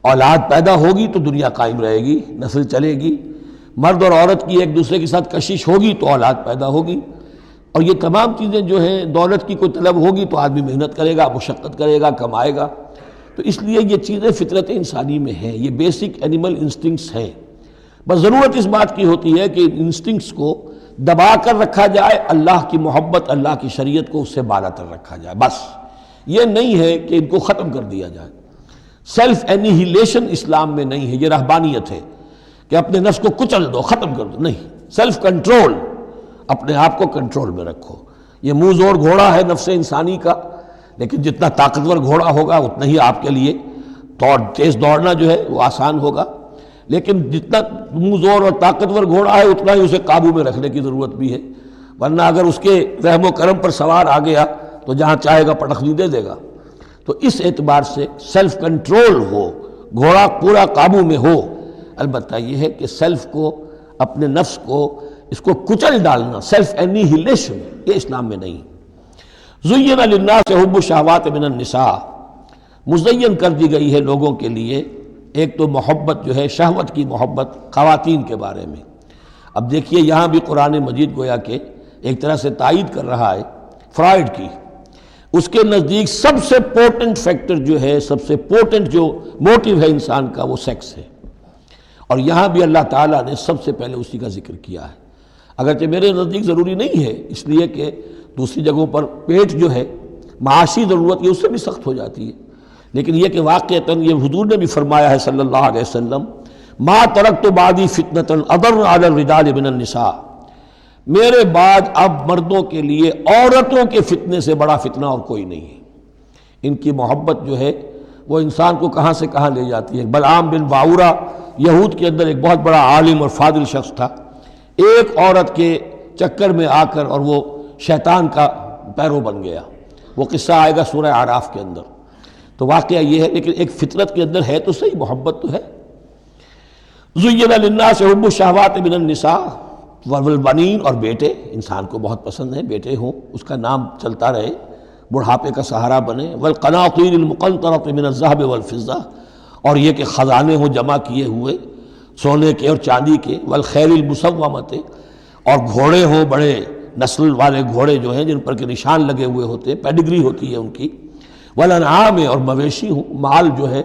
B: اولاد پیدا ہوگی تو دنیا قائم رہے گی، نسل چلے گی، مرد اور عورت کی ایک دوسرے کے ساتھ کشش ہوگی تو اولاد پیدا ہوگی، اور یہ تمام چیزیں جو ہیں، دولت کی کوئی طلب ہوگی تو آدمی محنت کرے گا، مشقت کرے گا، کمائے گا، تو اس لیے یہ چیزیں فطرت انسانی میں ہیں، یہ بیسک اینیمل انسٹنکٹس ہیں۔ بس ضرورت اس بات کی ہوتی ہے کہ ان انسٹنکٹس کو دبا کر رکھا جائے، اللہ کی محبت، اللہ کی شریعت کو اس سے بالا تر رکھا جائے، بس یہ نہیں ہے کہ ان کو ختم کر دیا جائے۔ سیلف اینیہیلیشن اسلام میں نہیں ہے، یہ رہبانیت ہے کہ اپنے نفس کو کچل دو، ختم کر دو، نہیں، سیلف کنٹرول، اپنے آپ کو کنٹرول میں رکھو۔ یہ منہ زور گھوڑا ہے نفس انسانی کا، لیکن جتنا طاقتور گھوڑا ہوگا اتنا ہی آپ کے لیے تیز دوڑنا جو ہے وہ آسان ہوگا، لیکن جتنا منہ زور اور طاقتور گھوڑا ہے اتنا ہی اسے قابو میں رکھنے کی ضرورت بھی ہے، ورنہ اگر اس کے رحم و کرم پر سوار آ گیا تو جہاں چاہے گا پٹخنی دے دے گا۔ تو اس اعتبار سے سیلف کنٹرول ہو، گھوڑا پورا قابو میں ہو۔ البتہ یہ ہے کہ سیلف کو، اپنے نفس کو، اس کو کچل ڈالنا، سیلف اینیہیلیشن، یہ اسلام میں نہیں۔ زین للناس حب الشہوات من النساء، مزین کر دی گئی ہے لوگوں کے لیے ایک تو محبت جو ہے، شہوت کی محبت خواتین کے بارے میں۔ اب دیکھیے یہاں بھی قرآن مجید گویا کہ ایک طرح سے تائید کر رہا ہے فرائڈ کی۔ اس کے نزدیک سب سے پورٹنٹ فیکٹر جو ہے، سب سے پورٹنٹ جو موٹیو ہے انسان کا، وہ سیکس ہے، اور یہاں بھی اللہ تعالیٰ نے سب سے پہلے اسی کا ذکر کیا ہے، اگرچہ میرے نزدیک ضروری نہیں ہے، اس لیے کہ دوسری جگہوں پر پیٹ جو ہے، معاشی ضرورت یہ اس سے بھی سخت ہو جاتی ہے، لیکن یہ کہ واقعتاً یہ حضور نے بھی فرمایا ہے صلی اللہ علیہ وسلم، ما ترکت بعدی فتنة اضر علی الرجال من النساء، میرے بعد اب مردوں کے لیے عورتوں کے فتنے سے بڑا فتنہ اور کوئی نہیں ہے۔ ان کی محبت جو ہے وہ انسان کو کہاں سے کہاں لے جاتی ہے۔ بلعام بن باورہ یہود کے اندر ایک بہت بڑا عالم اور فاضل شخص تھا، ایک عورت کے چکر میں آ کر اور وہ شیطان کا پیرو بن گیا، وہ قصہ آئے گا سورہ اعراف کے اندر۔ تو واقعہ یہ ہے، لیکن ایک فطرت کے اندر ہے تو صحیح، محبت تو ہے۔ زین للناس حب الشہوات من النساء والبنین، اور بیٹے، انسان کو بہت پسند ہے بیٹے ہوں، اس کا نام چلتا رہے، بڑھاپے کا سہارا بنے، والقناطیر المقنطرۃ من الذهب والفضہ، اور یہ کہ خزانے ہوں جمع کیے ہوئے سونے کے اور چاندی کے، والخیل المسومۃ، اور گھوڑے ہوں بڑے نسل والے گھوڑے جو ہیں جن پر کے نشان لگے ہوئے ہوتے ہیں، پیڈگری ہوتی ہے ان کی، والانعام، اور مویشی ہوں، مال جو ہے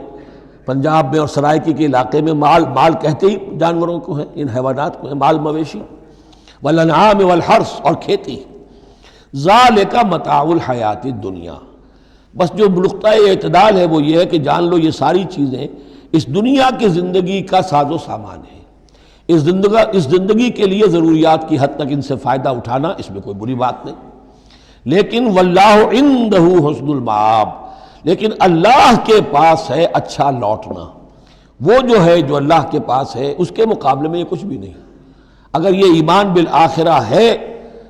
B: پنجاب میں اور سرائکی کے علاقے میں مال کہتے ہی جانوروں کو ہیں، ان حیوانات کو ہیں مال مویشی، والانعام والحرث، اور کھیتی۔ ذالک متاع الحیات الدنیا، بس جو نقطہ اعتدال ہے وہ یہ ہے کہ جان لو یہ ساری چیزیں اس دنیا کی زندگی کا ساز و سامان ہے، اس زندگی کے لیے ضروریات کی حد تک ان سے فائدہ اٹھانا، اس میں کوئی بری بات نہیں، لیکن واللہ عندہ حسن المآب، لیکن اللہ کے پاس ہے اچھا لوٹنا، وہ جو ہے جو اللہ کے پاس ہے اس کے مقابلے میں یہ کچھ بھی نہیں۔ اگر یہ ایمان بالآخرہ ہے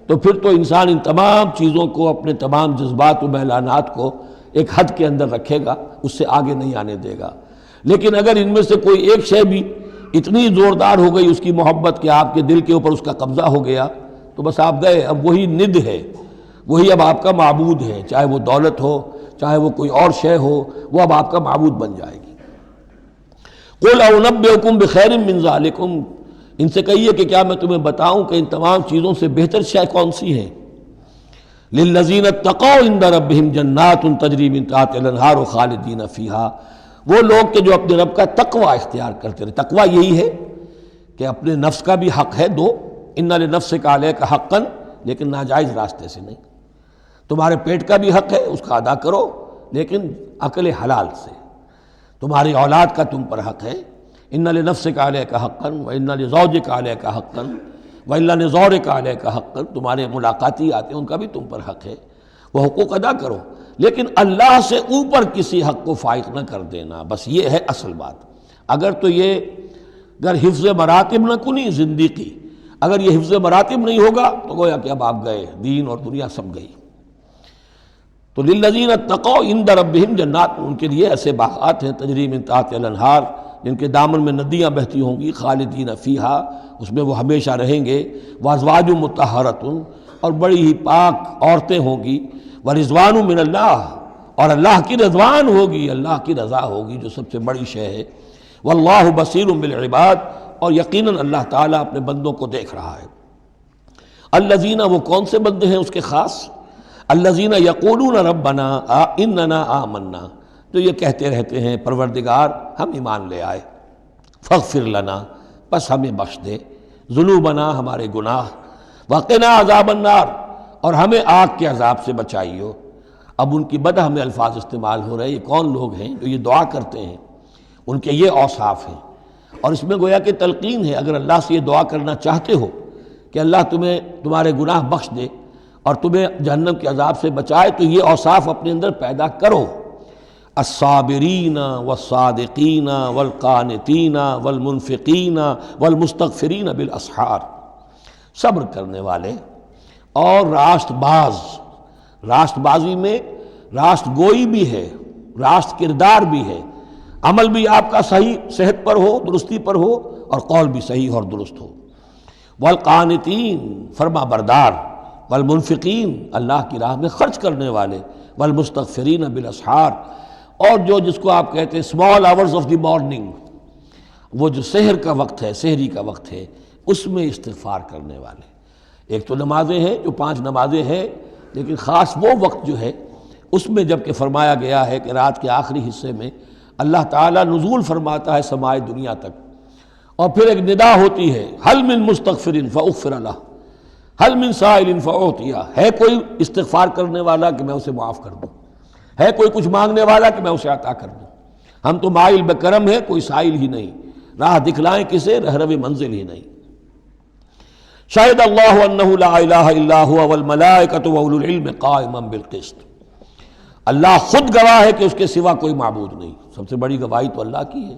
B: تو پھر تو انسان ان تمام چیزوں کو، اپنے تمام جذبات و میلانات کو ایک حد کے اندر رکھے گا، اس سے آگے نہیں آنے دے گا، لیکن اگر ان میں سے کوئی ایک شے بھی اتنی زوردار ہو گئی اس کی محبت کہ آپ کے دل کے اوپر اس کا قبضہ ہو گیا تو بس آپ گئے، اب وہی ند ہے، وہی اب آپ کا معبود ہے، چاہے وہ دولت ہو چاہے وہ کوئی اور شے ہو، وہ اب آپ کا معبود بن جائے گی۔ قُلْ أَنَبِّئُكُمْ بِخَيْرٍ مِّن ذَلِكُمْ، ان سے کہیے کہ کیا میں تمہیں بتاؤں کہ ان تمام چیزوں سے بہتر شے کون سی ہے؟ لِلَّذِينَ اتَّقَوْا عِندَ رَبِّهِمْ جَنَّاتٌ تَجْرِی مِن تَحْتِهَا الْأَنْہَارُ خَالِدِینَ فِیہَا، وہ لوگ کہ جو اپنے رب کا تقوی اختیار کرتے رہے۔ تقوی یہی ہے کہ اپنے نفس کا بھی حق ہے دو، اِنَّ لِنَفْسِکَ عَلَیکَ حَقًّا، لیکن ناجائز راستے سے نہیں۔ تمہارے پیٹ کا بھی حق ہے، اس کا ادا کرو، لیکن عقل حلال سے۔ تمہاری اولاد کا تم پر حق ہے، اِنَّ لِنَفْسِکَ عَلَیکَ حَقًّا وَإِنَّ لِزَوْجِکَ عَلَیکَ حَقًّا وَإِنَّ لِزَوْرِکَ عَلَیکَ حَقًّا، تمہارے ملاقاتی آتے ہیں ان کا بھی تم پر حق ہے، وہ حقوق ادا کرو، لیکن اللہ سے اوپر کسی حق کو فائق نہ کر دینا، بس یہ ہے اصل بات۔ اگر تو یہ اگر حفظ مراتب نہ کنی زندگی، اگر یہ حفظ مراتب نہیں ہوگا تو گویا کہ اب آپ گئے، دین اور دنیا سب گئی۔ تو للذین اتقوا عند ربہم جنات، ان کے لیے ایسے باغات ہیں تجری من تحتہا الانہار، جن کے دامن میں ندیاں بہتی ہوں گی، خالدین فیہا، اس میں وہ ہمیشہ رہیں گے، وازواج مطہرۃ، اور بڑی ہی پاک عورتیں ہوں گی، ورضوان من اللہ، اور اللہ کی رضوان ہوگی، اللہ کی رضا ہوگی جو سب سے بڑی شے ہے، واللہ بصیر بالعباد، اور یقیناً اللہ تعالیٰ اپنے بندوں کو دیکھ رہا ہے۔ الذین، وہ کون سے بندے ہیں اس کے خاص؟ الذین یقولون ربنا اننا آمنا، جو یہ کہتے رہتے ہیں پروردگار ہم ایمان لے آئے، فاغفر لنا، بس ہمیں بخش دے، ذنوبنا، ہمارے گناہ، وقنا عذاب النار، اور ہمیں آگ کے عذاب سے بچائیو۔ اب ان کی بدح میں الفاظ استعمال ہو رہے ہیں، یہ کون لوگ ہیں جو یہ دعا کرتے ہیں؟ ان کے یہ اوصاف ہیں، اور اس میں گویا کہ تلقین ہے، اگر اللہ سے یہ دعا کرنا چاہتے ہو کہ اللہ تمہیں تمہارے گناہ بخش دے اور تمہیں جہنم کے عذاب سے بچائے، تو یہ اوصاف اپنے اندر پیدا کرو۔ الصابرین والصادقین والقانتین والمنفقین والمستغفرین بالاسحار، صبر کرنے والے اور راست باز، راست بازی میں راست گوئی بھی ہے، راست کردار بھی ہے، عمل بھی آپ کا صحیح صحت پر ہو، درستی پر ہو، اور قول بھی صحیح اور درست ہو۔ والقانتین، فرما بردار، والمنفقین، اللہ کی راہ میں خرچ کرنے والے، والمستغفرین بالاسحار، اور جو جس کو آپ کہتے ہیں small hours of the morning, وہ جو سحر کا وقت ہے، سحری کا وقت ہے، اس میں استغفار کرنے والے۔ ایک تو نمازیں ہیں جو 5 نمازیں ہیں، لیکن خاص وہ وقت جو ہے اس میں جب کہ فرمایا گیا ہے کہ رات کے آخری حصے میں اللہ تعالیٰ نزول فرماتا ہے سمائے دنیا تک، اور پھر ایک ندا ہوتی ہے، حل من مستغفر فاغفر لہ، حل من سائل فاعطیہ، ہے کوئی استغفار کرنے والا کہ میں اسے معاف کر دوں، ہے کوئی کچھ مانگنے والا کہ میں اسے عطا کر دوں۔ ہم تو مائل بکرم ہے، کوئی سائل ہی نہیں، راہ دکھلائیں کسے، رہرو منزل ہی نہیں۔ شہد اللہ انہ لا الہ الا ہوا والملائکۃ واولو العلم قائما بالقسط، اللہ خود گواہ ہے کہ اس کے سوا کوئی معبود نہیں، سب سے بڑی گواہی تو اللہ کی ہے،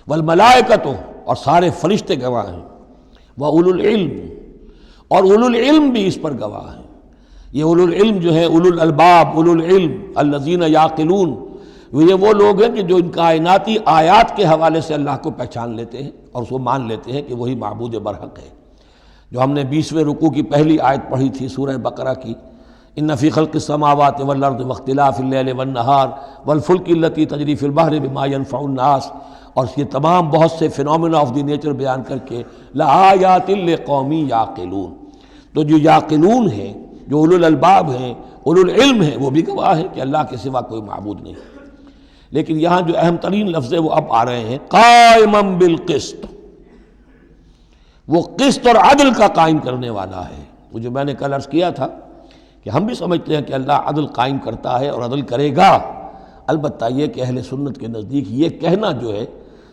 B: والملائکۃ، اور سارے فرشتے گواہ ہیں، واولو العلم، اور اولو العلم بھی اس پر گواہ ہیں۔ یہ اولو العلم جو ہے، اولو الالباب، اولو العلم الذین یعقلون، یہ وہ لوگ ہیں کہ جو ان کائناتی آیات کے حوالے سے اللہ کو پہچان لیتے ہیں اور اس کو مان لیتے ہیں کہ وہی معبود برحق ہے۔ جو ہم نے 20ویں رکوع کی پہلی آیت پڑھی تھی سورہ بقرہ کی، ان فی خلق السماوات والارض واختلاف اللیل والنہار والفلک التی تجری فی البحر بما ینفع الناس، اور یہ تمام بہت سے فینومینا آف دی نیچر بیان کر کے لآیات لقوم یعقلون، تو جو یعقلون ہیں، جو اولو الالباب ہیں، اولو العلم ہیں، وہ بھی گواہ ہیں کہ اللہ کے سوا کوئی معبود نہیں۔ لیکن یہاں جو اہم ترین لفظ ہے وہ اب آ رہے ہیں، قائما بالقسط، وہ قسط اور عدل کا قائم کرنے والا ہے۔ وہ جو میں نے کل عرض کیا تھا کہ ہم بھی سمجھتے ہیں کہ اللہ عدل قائم کرتا ہے اور عدل کرے گا، البتہ یہ کہ اہل سنت کے نزدیک یہ کہنا جو ہے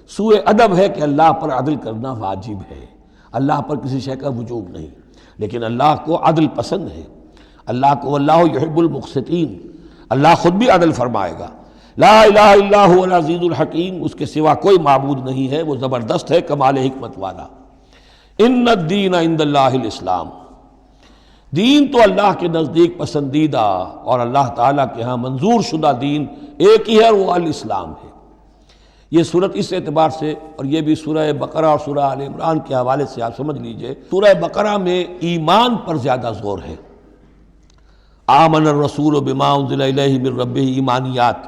B: سوء ادب ہے کہ اللہ پر عدل کرنا واجب ہے، اللہ پر کسی شے کا وجوب نہیں، لیکن اللہ کو عدل پسند ہے، اللہ کو اللہ یحب المقسطین، اللہ خود بھی عدل فرمائے گا۔ لا الہ الا هو العزیز الحکیم، اس کے سوا کوئی معبود نہیں ہے، وہ زبردست ہے، کمال حکمت والا۔ ان الدین عند اللہ الاسلام، دین تو اللہ کے نزدیک پسندیدہ اور اللہ تعالیٰ کے ہاں منظور شدہ دین ایک ہی ہے، وہ الاسلام ہے۔ یہ صورت اس اعتبار سے، اور یہ بھی سورہ بقرہ اور سورہ آل عمران کے حوالے سے آپ سمجھ لیجئے، سورہ بقرہ میں ایمان پر زیادہ زور ہے۔ آمن الرسول بما انزل الیہ من ربہ، ایمانیات،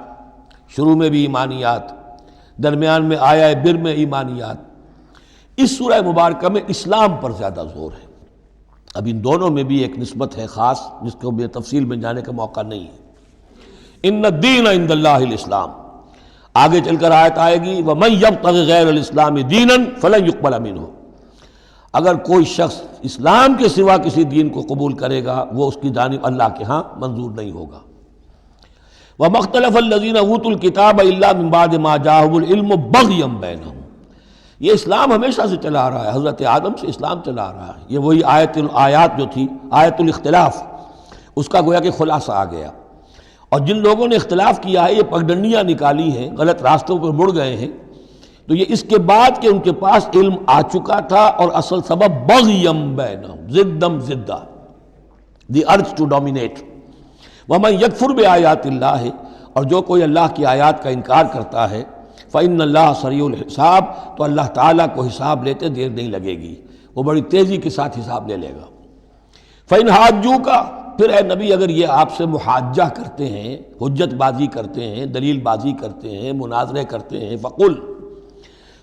B: شروع میں بھی ایمانیات، درمیان میں آیا بر میں ایمانیات۔ اس سورہ مبارکہ میں اسلام پر زیادہ زور ہے۔ اب ان دونوں میں بھی ایک نسبت ہے خاص جس کو بھی تفصیل میں جانے کا موقع نہیں ہے۔ ان الدین عند اللہ الاسلام، آگے چل کر آیت آئے گی وَمَن يَبْتَغِ غَيْرَ الْإِسْلَامِ دِينًا فَلَن يُقْبَلَ مِنْهُ، اگر کوئی شخص اسلام کے سوا کسی دین کو قبول کرے گا وہ اس کی جانب اللہ کے ہاں منظور نہیں ہوگا۔ وَمَا اخْتَلَفَ الَّذِينَ أُوتُوا الْكِتَابَ إِلَّا مِن بَعْدِ مَا جَاءَهُمُ الْعِلْمُ بَغْيًا بَيْنَهُمْ، یہ اسلام ہمیشہ سے چلا آ رہا ہے، حضرت آدم سے اسلام چلا آ رہا ہے۔ یہ وہی آیات جو تھی آیت الاختلاف، اس کا گویا کہ خلاصہ آ گیا۔ اور جن لوگوں نے اختلاف کیا ہے، یہ پگڈنڈیاں نکالی ہیں، غلط راستوں پر مڑ گئے ہیں، تو یہ اس کے بعد کہ ان کے پاس علم آ چکا تھا، اور اصل سبب بغیم بینہم، ضدم ضدہ، دی ارج ٹو ڈومینیٹ۔ ومن یکفر بآیات اللہ، اور جو کوئی اللہ کی آیات کا انکار کرتا ہے، فإن اللہ سریع الحساب، تو اللہ تعالیٰ کو حساب لیتے دیر نہیں لگے گی، وہ بڑی تیزی کے ساتھ حساب لے لے گا۔ فإن حاجوک، پھر اے نبی اگر یہ آپ سے محاجہ کرتے ہیں، حجت بازی کرتے ہیں، دلیل بازی کرتے ہیں، مناظرے کرتے ہیں، فقل،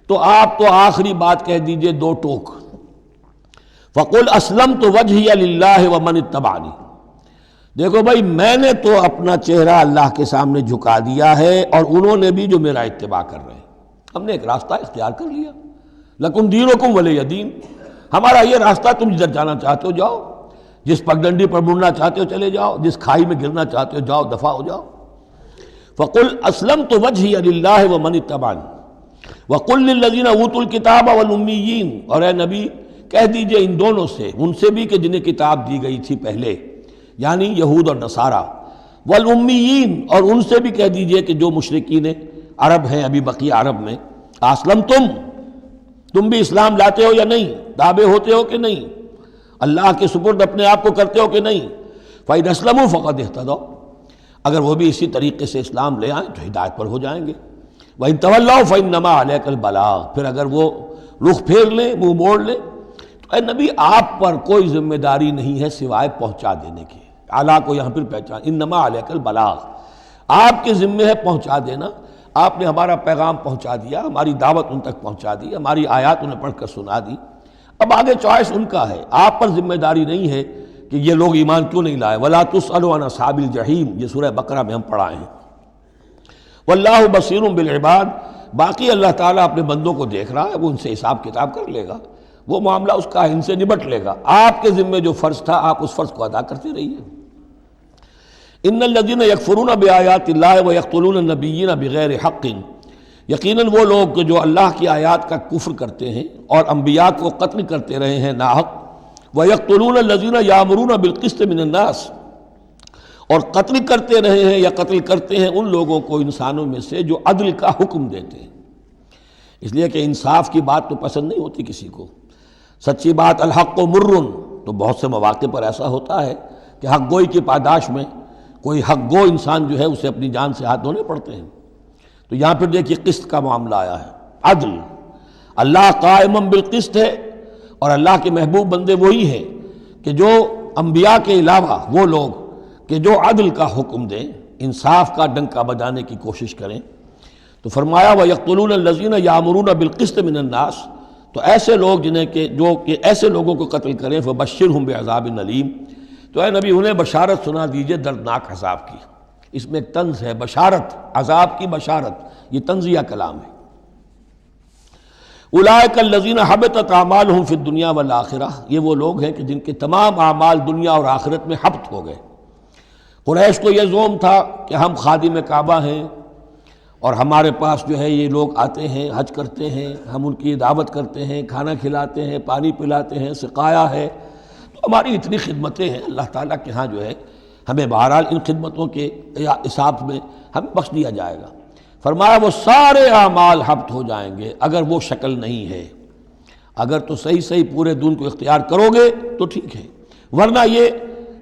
B: تو آپ تو آخری بات کہہ دیجئے دو ٹوک، فقل اسلمت وجہی للہ ومن اتبعنی، دیکھو بھائی میں نے تو اپنا چہرہ اللہ کے سامنے جھکا دیا ہے، اور انہوں نے بھی جو میرا اتباع کر رہے ہیں، ہم نے ایک راستہ اختیار کر لیا، لکم دینکم ولی دین، ہمارا یہ راستہ، تم جدھر جانا چاہتے ہو جاؤ، جس پگڈنڈی پر مڑنا چاہتے ہو چلے جاؤ، جس کھائی میں گرنا چاہتے ہو جاؤ، دفع ہو جاؤ۔ فقل اسلمت وجہی للہ ومن اتبعنی وقل للذین اوتوا الکتاب والامیین، اور اے نبی کہہ دیجئے ان دونوں سے، ان سے بھی کہ جنہیں کتاب دی گئی تھی پہلے، یعنی یہود اور نصارہ، والامیین، اور ان سے بھی کہہ دیجئے کہ جو مشرکین عرب ہیں ابھی بقیہ عرب میں، اسلمتم، تم بھی اسلام لاتے ہو یا نہیں، تابع ہوتے ہو کہ نہیں، اللہ کے سپرد اپنے آپ کو کرتے ہو کہ نہیں، فَإِنْ أَسْلَمُوا فَقَدِ اهْتَدَوْا، اگر وہ بھی اسی طریقے سے اسلام لے آئیں تو ہدایت پر ہو جائیں گے۔ وَإِنْ تَوَلَّوْا فَإِنَّمَا عَلَيْكَ الْبَلَاغُ، پھر اگر وہ رخ پھیر لیں، منہ موڑ لیں، تو اے نبی آپ پر کوئی ذمہ داری نہیں ہے سوائے پہنچا دینے کی۔ اعلیٰ کو یہاں پھر پہچان، انما علیک البلاغ، آپ کے ذمہ ہے پہنچا دینا، آپ نے ہمارا پیغام پہنچا دیا، ہماری دعوت ان تک پہنچا دی، ہماری آیات انہیں پڑھ کر سنا دی، اب آگے چوائس ان کا ہے، آپ پر ذمہ داری نہیں ہے کہ یہ لوگ ایمان کیوں نہیں لائے۔ وَلَا تُسْأَلُوا عَنْ أَصْحَابِ الْجَحِيمِ، یہ سورہ بقرہ میں ہم پڑھائے ہیں۔ وَاللَّهُ بَصِيرٌ بِالْعِبَادِ، باقی اللہ تعالیٰ اپنے بندوں کو دیکھ رہا ہے، وہ ان سے حساب کتاب کر لے گا، وہ معاملہ اس کا ان سے نبٹ لے گا، آپ کے ذمہ جو فرض تھا آپ اس فرض کو ادا کرتے رہیے۔ ان الذین یکفرون بآیات اللہ ویقتلون النبیین بغیر حق، یقیناً وہ لوگ جو اللہ کی آیات کا کفر کرتے ہیں اور انبیاء کو قتل کرتے رہے ہیں ناحق، ویقتلون الذین یامرون بالقسط من الناس، اور قتل کرتے رہے ہیں یا قتل کرتے ہیں ان لوگوں کو انسانوں میں سے جو عدل کا حکم دیتے ہیں، اس لیے کہ انصاف کی بات تو پسند نہیں ہوتی کسی کو، سچی بات الحق مر، تو بہت سے مواقع پر ایسا ہوتا ہے کہ حق گوئی کی پاداش میں کوئی حق گو انسان جو ہے اسے اپنی جان سے ہاتھ دھونے پڑتے ہیں۔ تو یہاں پھر دیکھیے قسط کا معاملہ آیا ہے، عدل، اللہ قائم بالقسط ہے، اور اللہ کے محبوب بندے وہی ہیں کہ جو انبیاء کے علاوہ وہ لوگ کہ جو عدل کا حکم دیں، انصاف کا ڈنکا بجانے کی کوشش کریں۔ تو فرمایا وَيَقْتُلُونَ الَّذِينَ يَأْمُرُونَ بِالْقِسْطِ مِنَ النَّاسِ، تو ایسے لوگ جنہیں جو کہ ایسے لوگوں کو قتل کریں، فَبَشِّرْهُمْ بِعَذَابٍ أَلِيمٍ، تو اے نبی انہیں بشارت سنا دیجئے دردناک عذاب کی۔ اس میں ایک طنز ہے، بشارت، عذاب کی بشارت، یہ طنزیہ کلام ہے۔ اولئک الذین حبطت اعمالہم فی الدنیا والآخرہ، یہ وہ لوگ ہیں کہ جن کے تمام اعمال دنیا اور آخرت میں حبط ہو گئے۔ قریش کو یہ زوم تھا کہ ہم خادم کعبہ ہیں اور ہمارے پاس جو ہے یہ لوگ آتے ہیں، حج کرتے ہیں، ہم ان کی دعوت کرتے ہیں، کھانا کھلاتے ہیں، پانی پلاتے ہیں، سقایا ہے، تو ہماری اتنی خدمتیں ہیں، اللہ تعالیٰ کے ہاں جو ہے ہمیں بہرحال ان خدمتوں کے حساب میں ہمیں بخش دیا جائے گا۔ فرمایا وہ سارے اعمال حبط ہو جائیں گے اگر وہ شکل نہیں ہے، اگر تو صحیح صحیح پورے دین کو اختیار کرو گے تو ٹھیک ہے، ورنہ یہ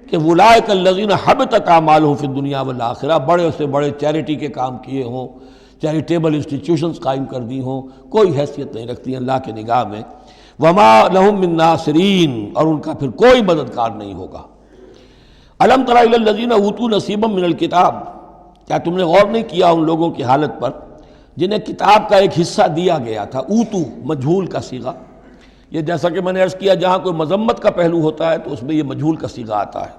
B: کہ اولئک الذین حبطت اعمالہم فی الدنیا والآخرہ، بڑے سے بڑے چیریٹی کے کام کیے ہوں، چیریٹیبل انسٹیٹیوشنز قائم کر دی ہوں، کوئی حیثیت نہیں رکھتی اللہ کے نگاہ میں۔ وما لہم من ناصرین، اور ان کا پھر کوئی مددگار نہیں ہوگا۔ الم تر الی الذین اوتوا نصیبا من الکتاب، کیا تم نے غور نہیں کیا ان لوگوں کی حالت پر جنہیں کتاب کا ایک حصہ دیا گیا تھا؟ اوتو مجہول کا صیغہ، یہ جیسا کہ میں نے عرض کیا جہاں کوئی مذمت کا پہلو ہوتا ہے تو اس میں یہ مجہول کا صیغہ آتا ہے۔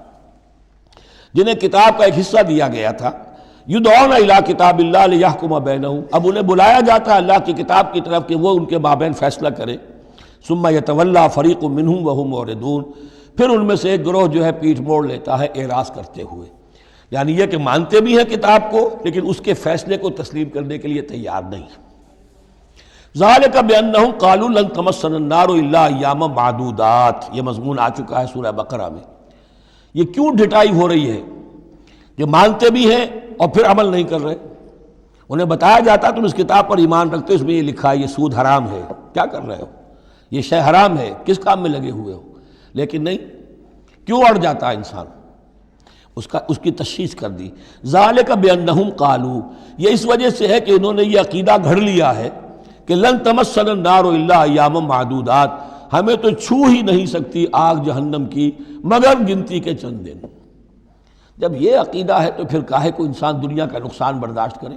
B: جنہیں کتاب کا ایک حصہ دیا گیا تھا، یدعون الی کتاب اللہ لیحکم بینہم، اب انہیں بلایا جاتا ہے اللہ کی کتاب کی طرف کہ وہ ان کے مابین فیصلہ کرے۔ ثم یتولی فریق منہم وہم معرضون، پھر ان میں سے ایک گروہ جو ہے پیٹھ موڑ لیتا ہے اعراض کرتے ہوئے، یعنی یہ کہ مانتے بھی ہیں کتاب کو لیکن اس کے فیصلے کو تسلیم کرنے کے لیے تیار نہیں۔ ذالک بانہم قالوا لن تمسنا النار الا ایاما معدودات، یہ مضمون آ چکا ہے سورہ بقرہ میں۔ یہ کیوں ڈھٹائی ہو رہی ہے کہ مانتے بھی ہیں اور پھر عمل نہیں کر رہے؟ انہیں بتایا جاتا تم اس کتاب پر ایمان رکھتے ہو، اس میں یہ لکھا ہے یہ سود حرام ہے، کیا کر رہے ہو، یہ شے حرام ہے، کس کام میں لگے ہوئے ہو؟ لیکن نہیں، کیوں اڑ جاتا ہے انسان؟ اس کی تشخیص کر دی۔ ذالک بانہم قالوا، یہ اس وجہ سے ہے کہ انہوں نے یہ عقیدہ گھڑ لیا ہے کہ لن تمسنا النار الا ایاما معدودات، ہمیں تو چھو ہی نہیں سکتی آگ جہنم کی مگر گنتی کے چند دن۔ جب یہ عقیدہ ہے تو پھر کاہے کو انسان دنیا کا نقصان برداشت کرے؟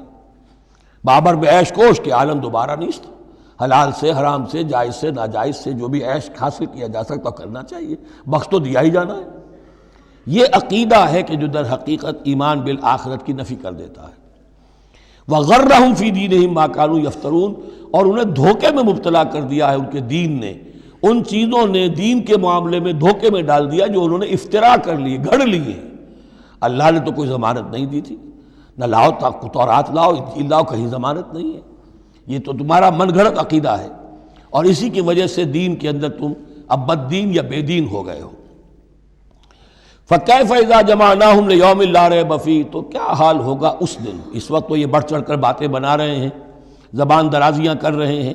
B: بابر بے عیش کوش کے عالم دوبارہ نیست، حلال سے حرام سے جائز سے ناجائز سے جو بھی عیش حاصل کیا جا سکتا کرنا چاہیے، بخش تو دیا ہی جانا ہے۔ یہ عقیدہ ہے کہ جو در حقیقت ایمان بالآخرت کی نفی کر دیتا ہے۔ وَغَرَّهُمْ فِي دِينِهِمْ مَا كَانُوا يَفْتَرُونَ، اور انہیں دھوکے میں مبتلا کر دیا ہے ان کے دین نے، ان چیزوں نے دین کے معاملے میں دھوکے میں ڈال دیا جو انہوں نے افترا کر لیے، گھڑ لیے۔ اللہ نے تو کوئی ضمانت نہیں دی تھی، نہ لاؤ تورات لاؤ انجیل لاؤ، کہیں ضمانت نہیں ہے، یہ تو تمہارا من گھڑت عقیدہ ہے، اور اسی کی وجہ سے دین کے اندر تم اب بد دین یا بے دین ہو گئے ہو۔ فَكَيْفَ إِذَا جَمَعْنَاهُمْ لِيَوْمٍ لَا رَيْبَ فِيهِ، تو کیا حال ہوگا اس دن؟ اس وقت تو یہ بڑھ چڑھ کر باتیں بنا رہے ہیں، زبان درازیاں کر رہے ہیں،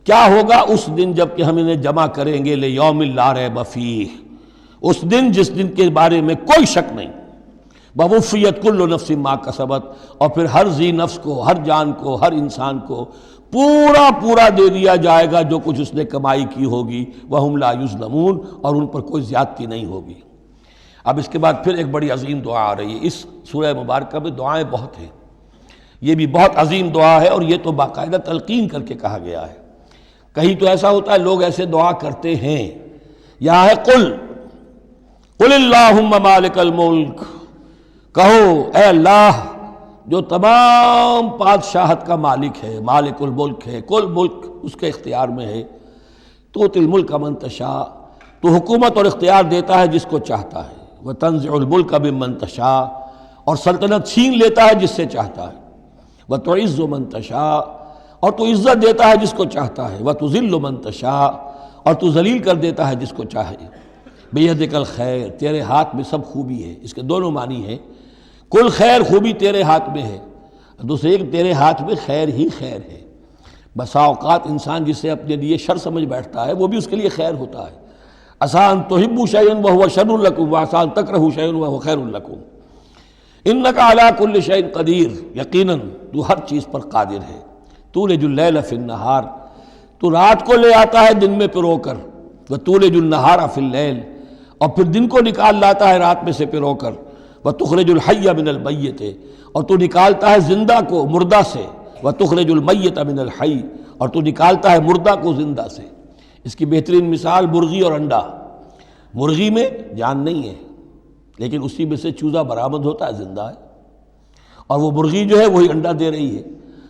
B: کیا ہوگا اس دن جب کہ ہم انہیں جمع کریں گے لِيَوْمٍ لَا رَيْبَ فِيهِ، اس دن جس دن کے بارے میں کوئی شک نہیں۔ وَوُفِّيَتْ كُلُّ نَفْسٍ مَا كَسَبَتْ، اور پھر ہر ذی نفس کو، ہر جان کو، ہر انسان کو پورا دے دیا جائے گا جو کچھ اس نے کمائی کی ہوگی۔ وَهُمْ لَا يُظْلَمُونَ، اور ان پر کوئی زیادتی نہیں ہوگی۔ اب اس کے بعد پھر ایک بڑی عظیم دعا آ رہی ہے۔ اس سورہ مبارکہ میں دعائیں بہت ہیں، یہ بھی بہت عظیم دعا ہے، اور یہ تو باقاعدہ تلقین کر کے کہا گیا ہے۔ کہیں تو ایسا ہوتا ہے لوگ ایسے دعا کرتے ہیں، یہاں ہے قل اللہم مالک الملک، کہو اے اللہ جو تمام بادشاہت کا مالک ہے، مالک الملک ہے، کل ملک اس کے اختیار میں ہے، تؤتی الملک من تشاء، تو حکومت اور اختیار دیتا ہے جس کو چاہتا ہے، وتنزع الملک ممن تشاء، اور سلطنت چھین لیتا ہے جس سے چاہتا ہے، وتعز من تشاء، اور تو عزت دیتا ہے جس کو چاہتا ہے، وتذل من تشاء، اور تو ذلیل کر دیتا ہے جس کو چاہے۔ بیدک الخیر، تیرے ہاتھ میں سب خوبی ہے، اس کے دونوں معنی ہیں، کل خیر خوبی تیرے ہاتھ میں ہے، دوسرے ایک تیرے ہاتھ میں خیر ہی خیر ہے۔ بسا اوقات انسان جسے اپنے لیے شر سمجھ بیٹھتا ہے وہ بھی اس کے لیے خیر ہوتا ہے۔ عسیٰ ان تحبوا شیئا وہو شر لکم وعسیٰ ان تکرہوا شیئا وہو خیر لکم انک علی کل شیء قدیر، یقیناً تو ہر چیز پر قادر ہے۔ تولج اللیل فی النہار، تو رات کو لے آتا ہے دن میں پرو کر، وتولج النہار فی اللیل، اور پھر دن کو نکال لاتا ہے رات میں سے پرو کر، وتخرج الحی من المیت، اور تو نکالتا ہے زندہ کو مردہ سے، وتخرج المیت من الحی، اور تو نکالتا ہے مردہ کو زندہ سے۔ اس کی بہترین مثال مرغی اور انڈا، مرغی میں جان نہیں ہے لیکن اسی میں سے چوزہ برآمد ہوتا ہے، زندہ ہے، اور وہ مرغی جو ہے وہی انڈا دے رہی ہے،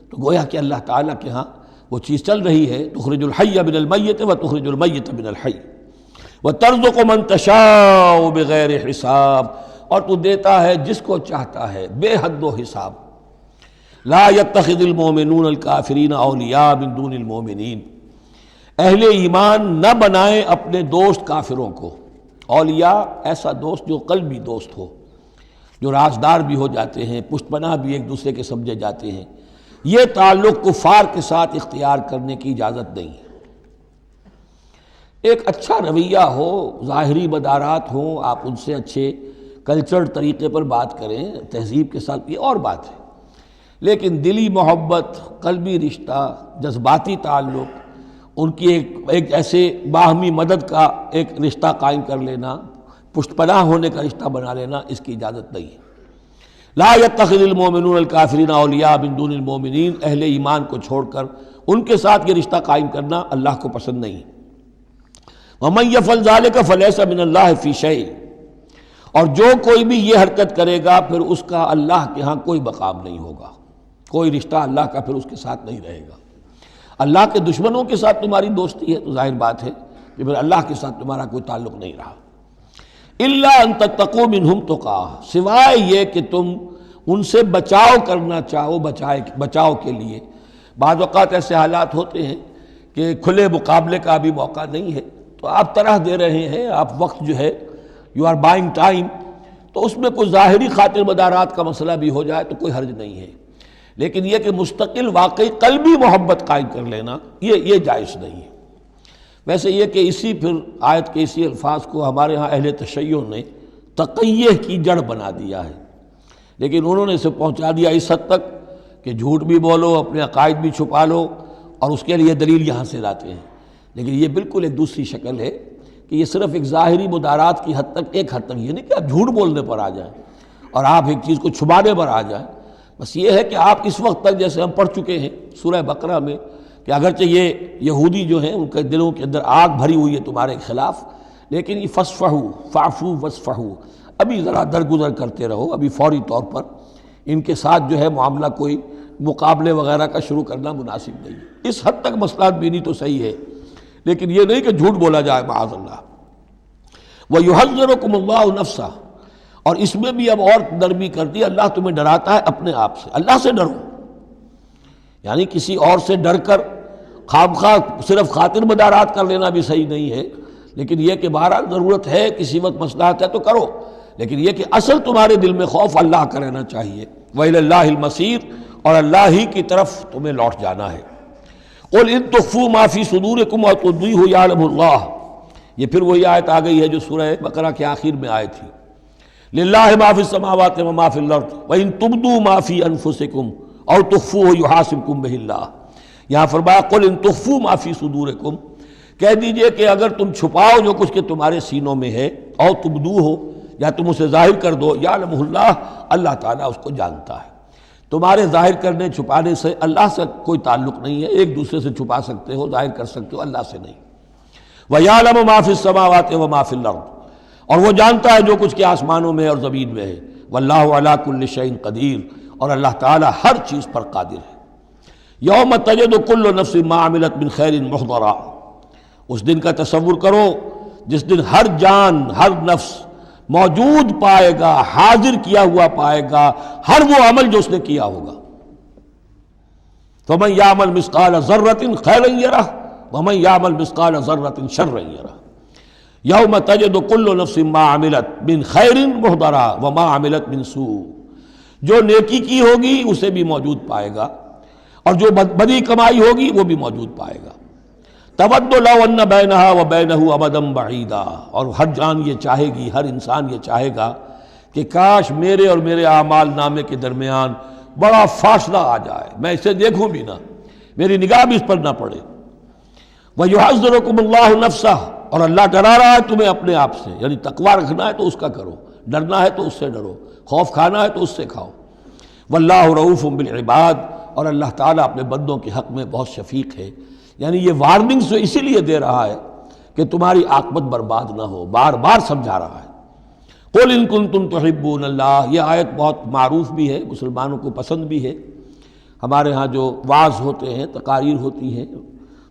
B: تو گویا کہ اللہ تعالیٰ کے ہاں وہ چیز چل رہی ہے، تخرج الحی من المیت وتخرج المیت من الحی وترزق من تشاء بغیر حساب، اور تو دیتا ہے جس کو چاہتا ہے بے حد و حساب۔ لا يتخذ المؤمنون الکافرین اولیاء من دون المؤمنین، اہل ایمان نہ بنائیں اپنے دوست کافروں کو، اولیاء ایسا دوست جو قلبی دوست ہو، جو رازدار بھی ہو جاتے ہیں، پشت پناہ بھی ایک دوسرے کے سمجھے جاتے ہیں، یہ تعلق کفار کے ساتھ اختیار کرنے کی اجازت نہیں ہے۔ ایک اچھا رویہ ہو، ظاہری مدارات ہوں، آپ ان سے اچھے کلچرڈ طریقے پر بات کریں، تہذیب کے ساتھ، یہ اور بات ہے، لیکن دلی محبت، قلبی رشتہ، جذباتی تعلق، ان کی ایک ایسے باہمی مدد کا ایک رشتہ قائم کر لینا، پشت پناہ ہونے کا رشتہ بنا لینا، اس کی اجازت نہیں ہے۔ لا يتخذ المؤمنون الکافرین اولیاء من دون المؤمنین، اہل ایمان کو چھوڑ کر ان کے ساتھ یہ رشتہ قائم کرنا اللہ کو پسند نہیں۔ ومن يفعل ذلك فليس من اللہ فی شیء، اور جو کوئی بھی یہ حرکت کرے گا پھر اس کا اللہ کے ہاں کوئی مقام نہیں ہوگا، کوئی رشتہ اللہ کا پھر اس کے ساتھ نہیں رہے گا۔ اللہ کے دشمنوں کے ساتھ تمہاری دوستی ہے تو ظاہر بات ہے کہ پھر اللہ کے ساتھ تمہارا کوئی تعلق نہیں رہا۔ الا ان تتقوا منہم تقا، سوائے یہ کہ تم ان سے بچاؤ کرنا چاہو، بچاؤ کے لیے۔ بعض اوقات ایسے حالات ہوتے ہیں کہ کھلے مقابلے کا ابھی موقع نہیں ہے، تو آپ طرح دے رہے ہیں، آپ وقت جو ہے یو آر بائنگ ٹائم، تو اس میں کوئی ظاہری خاطر مدارات کا مسئلہ بھی ہو جائے تو کوئی حرج نہیں ہے، لیکن یہ کہ مستقل واقعی قلبی محبت قائم کر لینا یہ جائز نہیں ہے۔ ویسے یہ کہ اسی پھر آیت کے اسی الفاظ کو ہمارے ہاں اہل تشیع نے تقیہ کی جڑ بنا دیا ہے، لیکن انہوں نے اسے پہنچا دیا اس حد تک کہ جھوٹ بھی بولو، اپنے عقائد بھی چھپا لو، اور اس کے لیے دلیل یہاں سے لاتے ہیں۔ لیکن یہ بالکل ایک دوسری شکل ہے کہ یہ صرف ایک ظاہری مدارات کی حد تک، ایک حد تک، یہ نہیں کہ آپ جھوٹ بولنے پر آ جائیں اور آپ ایک چیز کو چھپانے پر آ جائیں، بس یہ ہے کہ آپ اس وقت تک، جیسے ہم پڑھ چکے ہیں سورہ بقرہ میں، کہ اگرچہ یہ یہودی جو ہیں ان کے دلوں کے اندر آگ بھری ہوئی ہے تمہارے خلاف، لیکن یہ فصفحوا فاعفوا واصفحوا، ابھی ذرا درگزر کرتے رہو، ابھی فوری طور پر ان کے ساتھ جو ہے معاملہ کوئی مقابلے وغیرہ کا شروع کرنا مناسب نہیں۔ اس حد تک مسئلہ بینی تو صحیح ہے، لیکن یہ نہیں کہ جھوٹ بولا جائے معاذ اللہ۔ وَيُحَذِّرُكُمُ اللَّهُ نَفْسَهُ، اور اس میں بھی اب اور نرمی کر دی، اللہ تمہیں ڈراتا ہے اپنے آپ سے، اللہ سے ڈرو، یعنی کسی اور سے ڈر کر خواہ صرف خاطر مدارات کر لینا بھی صحیح نہیں ہے، لیکن یہ کہ بہرحال ضرورت ہے، کسی وقت مصلحت ہے تو کرو، لیکن یہ کہ اصل تمہارے دل میں خوف اللہ کا رہنا چاہیے۔ وَإِلَى اللَّهِ الْمَصِيرُ، اور اللہ ہی کی طرف تمہیں لوٹ جانا ہے۔ قُلْ إِن تُخْفُوا مَا فِي صُدُورِكُمْ أَوْ تُبْدُوهُ يَعْلَمُهُ اللَّهُ، یہ پھر وہی آیت آ گئی ہے جو سورہ بقرہ کے آخر میں آئی تھی، لِلَّهِ مَا فِي السَّمَاوَاتِ وَمَا فِي الْأَرْضِ وَإِن تُبْدُوا مَا فِي أَنفُسِكُمْ أَوْ تُخْفُوهُ يُحَاسِبْكُم بِهِ اللَّهُ، یہاں فرمایا قُلْ إِن تُخْفُوا مَا فِي صُدُورِكُمْ، کہہ دیجئے کہ اگر تم چھپاؤ جو کچھ کہ تمہارے سینوں میں ہے، أَوْ تُبْدُوهُ، یا تم اسے ظاہر کر دو، يَعْلَمُهُ اللَّهُ، اللہ تعالیٰ اس کو جانتا ہے۔ تمہارے ظاہر کرنے چھپانے سے اللہ سے کوئی تعلق نہیں ہے، ایک دوسرے سے چھپا سکتے ہو، ظاہر کر سکتے ہو، اللہ سے نہیں۔ وَيَعْلَمُ مَا فِي السَّمَاوَاتِ وَمَا فِي الْأَرْضِ، اور وہ جانتا ہے جو کچھ کے آسمانوں میں اور زمین میں ہے۔ وَاللَّهُ عَلَىٰ كُلِّ شَيْءٍ قَدِيرٌ، اور اللہ تعالیٰ ہر چیز پر قادر ہے۔ يَوْمَ تَجِدُ كُلُّ نَفْسٍ مَا عَمِلَتْ مِنْ خَيْرٍ مُحْضَرًا، اس دن کا تصور کرو جس دن ہر جان، ہر نفس موجود پائے گا، حاضر کیا ہوا پائے گا ہر وہ عمل جو اس نے کیا ہوگا۔ فَمَن يَعْمَلْ مِثْقَالَ ذَرَّةٍ خَيْرًا يَرَهُ وَمَن يَعْمَلْ مِثْقَالَ ذَرَّةٍ شَرًّا يَرَهُ يَوْمَ تَجِدُ كُلُّ نَفْسٍ مَا عَمِلَتْ مِنْ خَيْرٍ مُحْضَرًا وَمَا عَمِلَتْ مِنْ سُوءٍ، جو نیکی کی ہوگی اسے بھی موجود پائے گا، اور جو بدی کمائی ہوگی وہ بھی موجود پائے گا۔ تود لو ان بینہا و بینہ امدا بعیدا، اور ہر جان یہ چاہے گی، ہر انسان یہ چاہے گا کہ کاش میرے اور میرے اعمال نامے کے درمیان بڑا فاصلہ آ جائے، میں اسے دیکھوں بھی نہ، میری نگاہ بھی اس پر نہ پڑے۔ وَيُحَذِّرُكُمُ اللَّهُ نَفْسَهُ، اور اللہ ڈرا رہا ہے تمہیں اپنے آپ سے، یعنی تقویٰ رکھنا ہے تو اس کا کرو، ڈرنا ہے تو اس سے ڈرو، خوف کھانا ہے تو اس سے کھاؤ۔ وَاللَّهُ رَءُوفٌ بِالْعِبَادِ، اور اللہ تعالیٰ اپنے بندوں کے حق میں بہت شفیق ہے، یعنی یہ وارننگز جو اسی لیے دے رہا ہے کہ تمہاری عاقبت برباد نہ ہو، بار بار سمجھا رہا ہے۔ قُلْ إِن كُنتُمْ تُحِبُّونَ اللَّهَ، یہ آیت بہت معروف بھی ہے، مسلمانوں کو پسند بھی ہے۔ ہمارے ہاں جو وعظ ہوتے ہیں، تقاریر ہوتی ہیں،